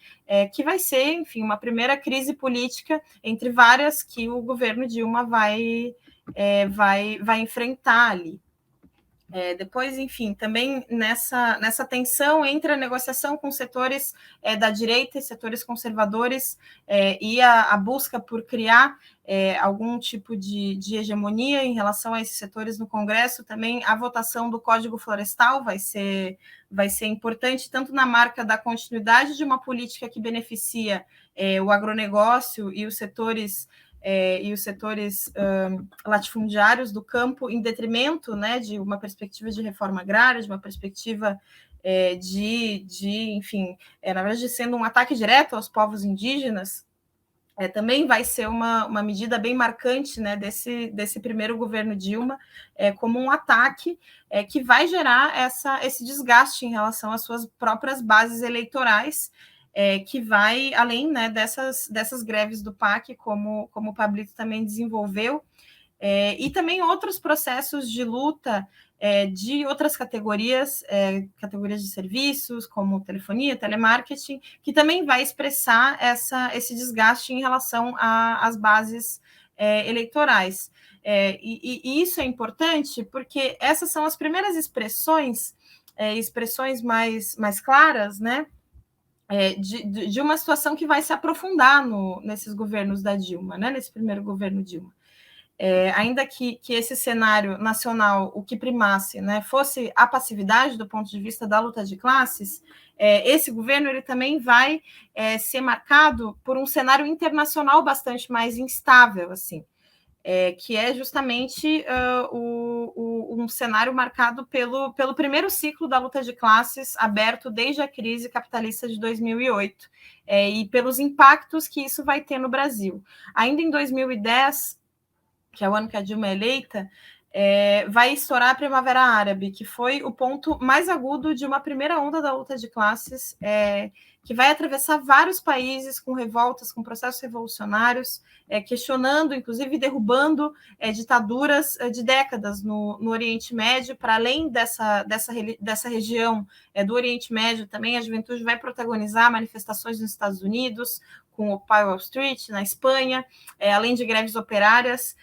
que vai ser, enfim, uma primeira crise política entre várias que o governo Dilma vai enfrentar ali. Depois, enfim, também nessa tensão entre a negociação com setores da direita e setores conservadores, e a busca por criar algum tipo de hegemonia em relação a esses setores no Congresso, também a votação do Código Florestal vai ser importante, tanto na marca da continuidade de uma política que beneficia o agronegócio e os setores latifundiários do campo, em detrimento, né, de uma perspectiva de reforma agrária, de uma perspectiva enfim, na verdade, sendo um ataque direto aos povos indígenas. Também vai ser uma medida bem marcante, né, desse primeiro governo Dilma, como um ataque que vai gerar esse desgaste em relação às suas próprias bases eleitorais, que vai além, né, dessas greves do PAC, como o Pablito também desenvolveu, e também outros processos de luta de outras categorias de serviços, como telefonia, telemarketing, que também vai expressar esse desgaste em relação às bases eleitorais. E isso é importante porque essas são as primeiras expressões mais claras, né, de uma situação que vai se aprofundar nesses governos da Dilma, né, nesse primeiro governo Dilma. ainda que esse cenário nacional, o que primasse, né, fosse a passividade do ponto de vista da luta de classes, esse governo ele também vai ser marcado por um cenário internacional bastante mais instável, assim, que é justamente um cenário marcado pelo primeiro ciclo da luta de classes aberto desde a crise capitalista de 2008, e pelos impactos que isso vai ter no Brasil. Ainda em 2010, que é o ano que a Dilma é eleita, vai estourar a Primavera Árabe, que foi o ponto mais agudo de uma primeira onda da luta de classes, que vai atravessar vários países com revoltas, com processos revolucionários, questionando, inclusive derrubando ditaduras de décadas no Oriente Médio. Para além dessa região do Oriente Médio, também a juventude vai protagonizar manifestações nos Estados Unidos, com o Occupy Wall Street, na Espanha, além de greves operárias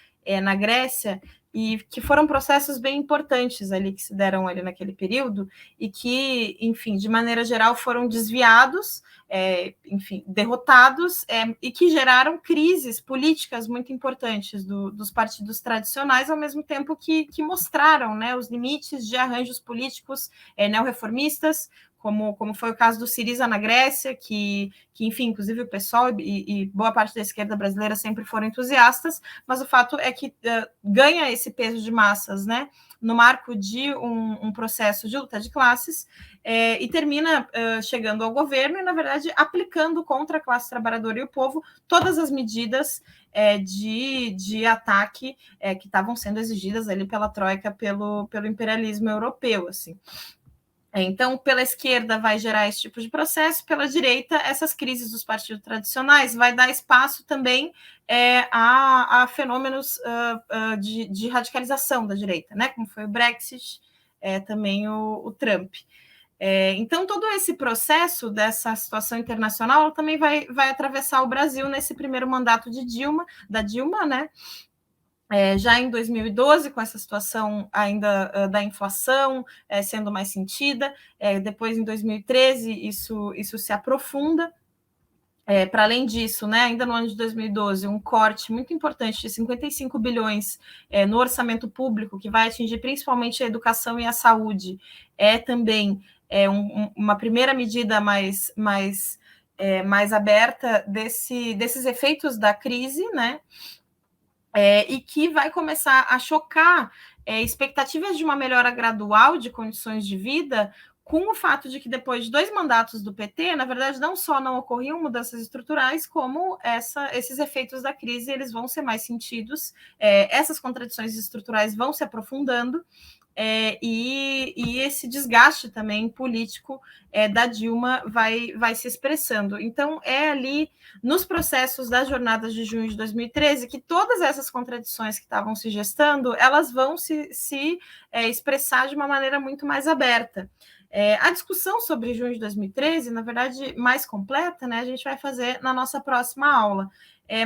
na Grécia, e que foram processos bem importantes ali que se deram ali naquele período e que, enfim, de maneira geral foram desviados, enfim, derrotados, e que geraram crises políticas muito importantes dos partidos tradicionais, ao mesmo tempo que mostraram, né, os limites de arranjos políticos neorreformistas, como foi o caso do Syriza na Grécia, que enfim, inclusive o PSOL e boa parte da esquerda brasileira sempre foram entusiastas, mas o fato é que ganha esse peso de massas, né, no marco de um processo de luta de classes, e termina chegando ao governo e, na verdade, aplicando contra a classe trabalhadora e o povo todas as medidas de ataque que estavam sendo exigidas ali pela Troika, pelo imperialismo europeu, assim. Então, pela esquerda vai gerar esse tipo de processo, pela direita, essas crises dos partidos tradicionais vai dar espaço também a fenômenos de radicalização da direita, né? Como foi o Brexit, também o Trump. Então, todo esse processo dessa situação internacional também vai atravessar o Brasil nesse primeiro mandato da Dilma, né? Já em 2012, com essa situação ainda da inflação sendo mais sentida, depois em 2013 isso se aprofunda. Para além disso, né, ainda no ano de 2012, um corte muito importante de 55 bilhões no orçamento público, que vai atingir principalmente a educação e a saúde, também uma primeira medida mais aberta desses efeitos da crise, né? E que vai começar a chocar expectativas de uma melhora gradual de condições de vida, com o fato de que depois de 2 mandatos do PT, na verdade, não só não ocorriam mudanças estruturais, como esses efeitos da crise eles vão ser mais sentidos, essas contradições estruturais vão se aprofundando, e esse desgaste também político da Dilma vai se expressando. Então, ali nos processos das jornadas de junho de 2013 que todas essas contradições que estavam se gestando, elas vão se expressar de uma maneira muito mais aberta. A discussão sobre junho de 2013, na verdade, mais completa, né, a gente vai fazer na nossa próxima aula.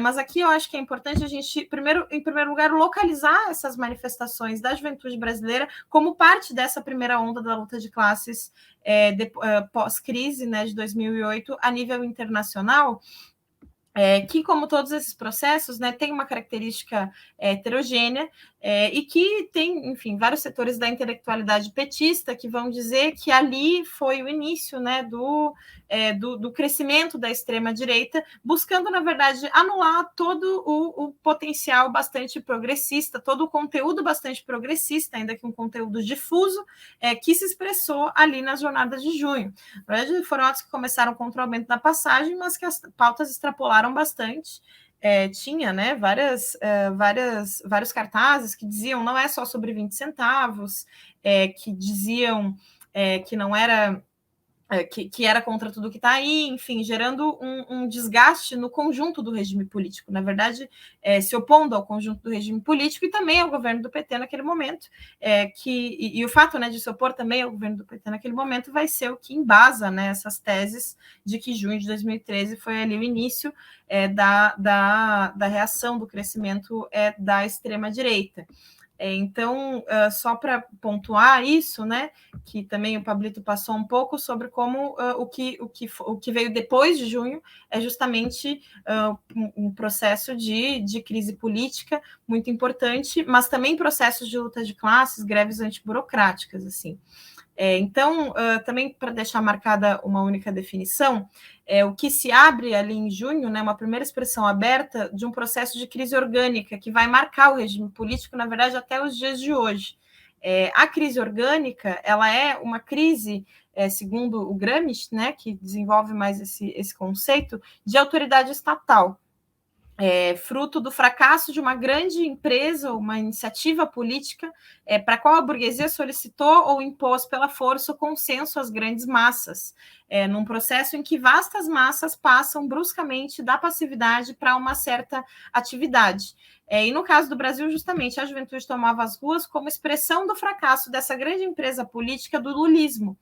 Mas aqui eu acho que é importante a gente, em primeiro lugar, localizar essas manifestações da juventude brasileira como parte dessa primeira onda da luta de classes pós-crise, né, de 2008, a nível internacional, que, como todos esses processos, né, tem uma característica heterogênea, e que tem, enfim, vários setores da intelectualidade petista que vão dizer que ali foi o início, né, do crescimento da extrema-direita, buscando, na verdade, anular todo o potencial bastante progressista, todo o conteúdo bastante progressista, ainda que um conteúdo difuso, que se expressou ali nas jornadas de junho. Na verdade, foram atos que começaram contra o aumento da passagem, mas que as pautas extrapolaram bastante. Tinha, né, vários cartazes que diziam não é só sobre 20 centavos, que diziam que não era... Que era contra tudo que está aí, enfim, gerando um desgaste no conjunto do regime político, na verdade, se opondo ao conjunto do regime político e também ao governo do PT naquele momento, e o fato, né, de se opor também ao governo do PT naquele momento vai ser o que embasa, né, essas teses de que junho de 2013 foi ali o início da reação do crescimento da extrema-direita. Então, só para pontuar isso, né, que também o Pablito passou um pouco sobre como o que veio depois de junho é justamente um processo de crise política muito importante, mas também processos de luta de classes, greves antiburocráticas, assim. Então, também para deixar marcada uma única definição, o que se abre ali em junho, né, uma primeira expressão aberta de um processo de crise orgânica que vai marcar o regime político, na verdade, até os dias de hoje. A crise orgânica, ela é uma crise, segundo o Gramsci, né, que desenvolve mais esse conceito, de autoridade estatal. Fruto do fracasso de uma grande empresa, uma iniciativa política, para a qual a burguesia solicitou ou impôs pela força o consenso às grandes massas, num processo em que vastas massas passam bruscamente da passividade para uma certa atividade. E no caso do Brasil, justamente, a juventude tomava as ruas como expressão do fracasso dessa grande empresa política do lulismo,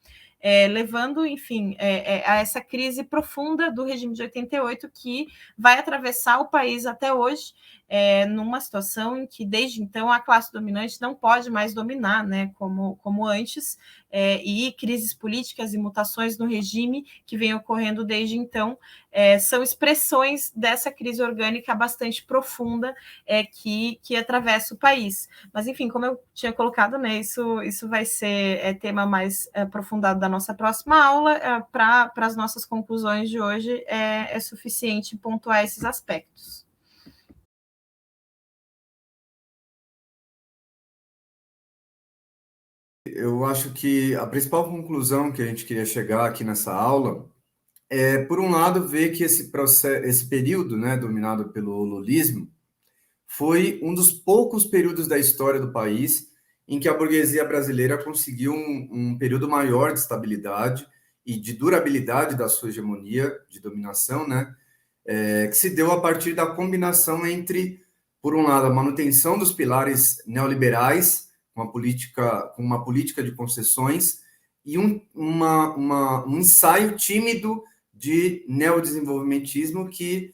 levando, enfim, a essa crise profunda do regime de 88, que vai atravessar o país até hoje, numa situação em que, desde então, a classe dominante não pode mais dominar, né, como antes, e crises políticas e mutações no regime que vem ocorrendo desde então são expressões dessa crise orgânica bastante profunda que atravessa o país. Mas, enfim, como eu tinha colocado, né, isso vai ser tema mais aprofundado da nossa próxima aula. Para as nossas conclusões de hoje, é suficiente pontuar esses aspectos. Eu acho que a principal conclusão que a gente queria chegar aqui nessa aula por um lado, ver que esse período, né, dominado pelo lulismo, foi um dos poucos períodos da história do país em que a burguesia brasileira conseguiu um período maior de estabilidade e de durabilidade da sua hegemonia de dominação, né, que se deu a partir da combinação entre, por um lado, a manutenção dos pilares neoliberais, com uma política de concessões, e um ensaio tímido de neodesenvolvimentismo que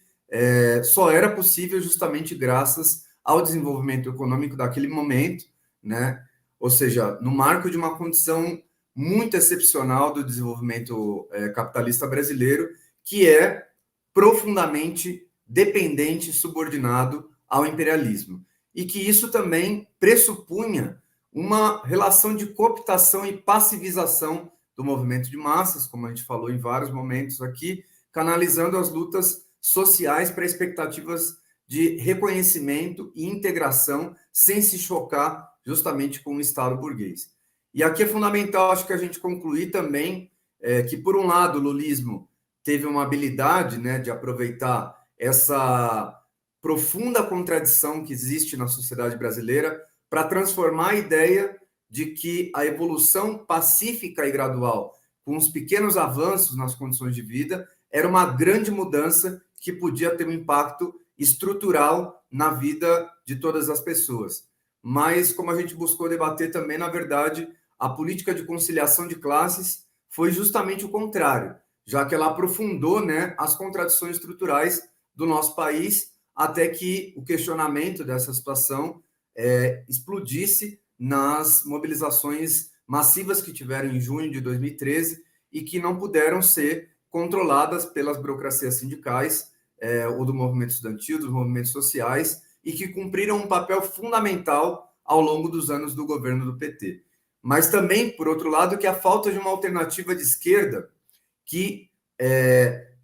só era possível justamente graças ao desenvolvimento econômico daquele momento, né? Ou seja, no marco de uma condição muito excepcional do desenvolvimento capitalista brasileiro, que é profundamente dependente e subordinado ao imperialismo. E que isso também pressupunha uma relação de cooptação e passivização do movimento de massas, como a gente falou em vários momentos aqui, canalizando as lutas sociais para expectativas de reconhecimento e integração, sem se chocar justamente com o Estado burguês. E aqui é fundamental, acho que a gente concluir também que, por um lado, o lulismo teve uma habilidade, né, de aproveitar essa profunda contradição que existe na sociedade brasileira para transformar a ideia de que a evolução pacífica e gradual, com os pequenos avanços nas condições de vida, era uma grande mudança que podia ter um impacto estrutural na vida de todas as pessoas. Mas, como a gente buscou debater também, na verdade, a política de conciliação de classes foi justamente o contrário, já que ela aprofundou, né, as contradições estruturais do nosso país, até que o questionamento dessa situação explodisse nas mobilizações massivas que tiveram em junho de 2013 e que não puderam ser controladas pelas burocracias sindicais ou do movimento estudantil, dos movimentos sociais, e que cumpriram um papel fundamental ao longo dos anos do governo do PT. Mas também, por outro lado, que a falta de uma alternativa de esquerda que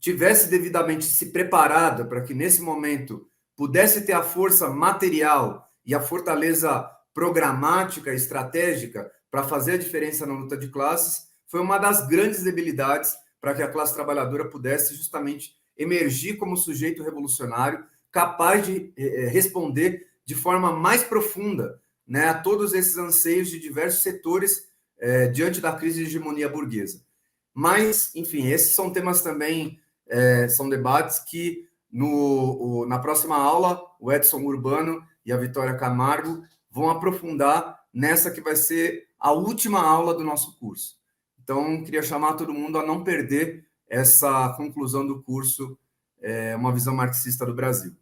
tivesse devidamente se preparada para que, nesse momento, pudesse ter a força material e a fortaleza programática, estratégica, para fazer a diferença na luta de classes, foi uma das grandes debilidades para que a classe trabalhadora pudesse justamente emergir como sujeito revolucionário, capaz de responder de forma mais profunda, né, a todos esses anseios de diversos setores diante da crise de hegemonia burguesa. Mas, enfim, esses são temas também, são debates que na próxima aula o Edson Urbano e a Vitória Camargo vão aprofundar nessa que vai ser a última aula do nosso curso. Então, queria chamar todo mundo a não perder essa conclusão do curso, Uma Visão Marxista do Brasil.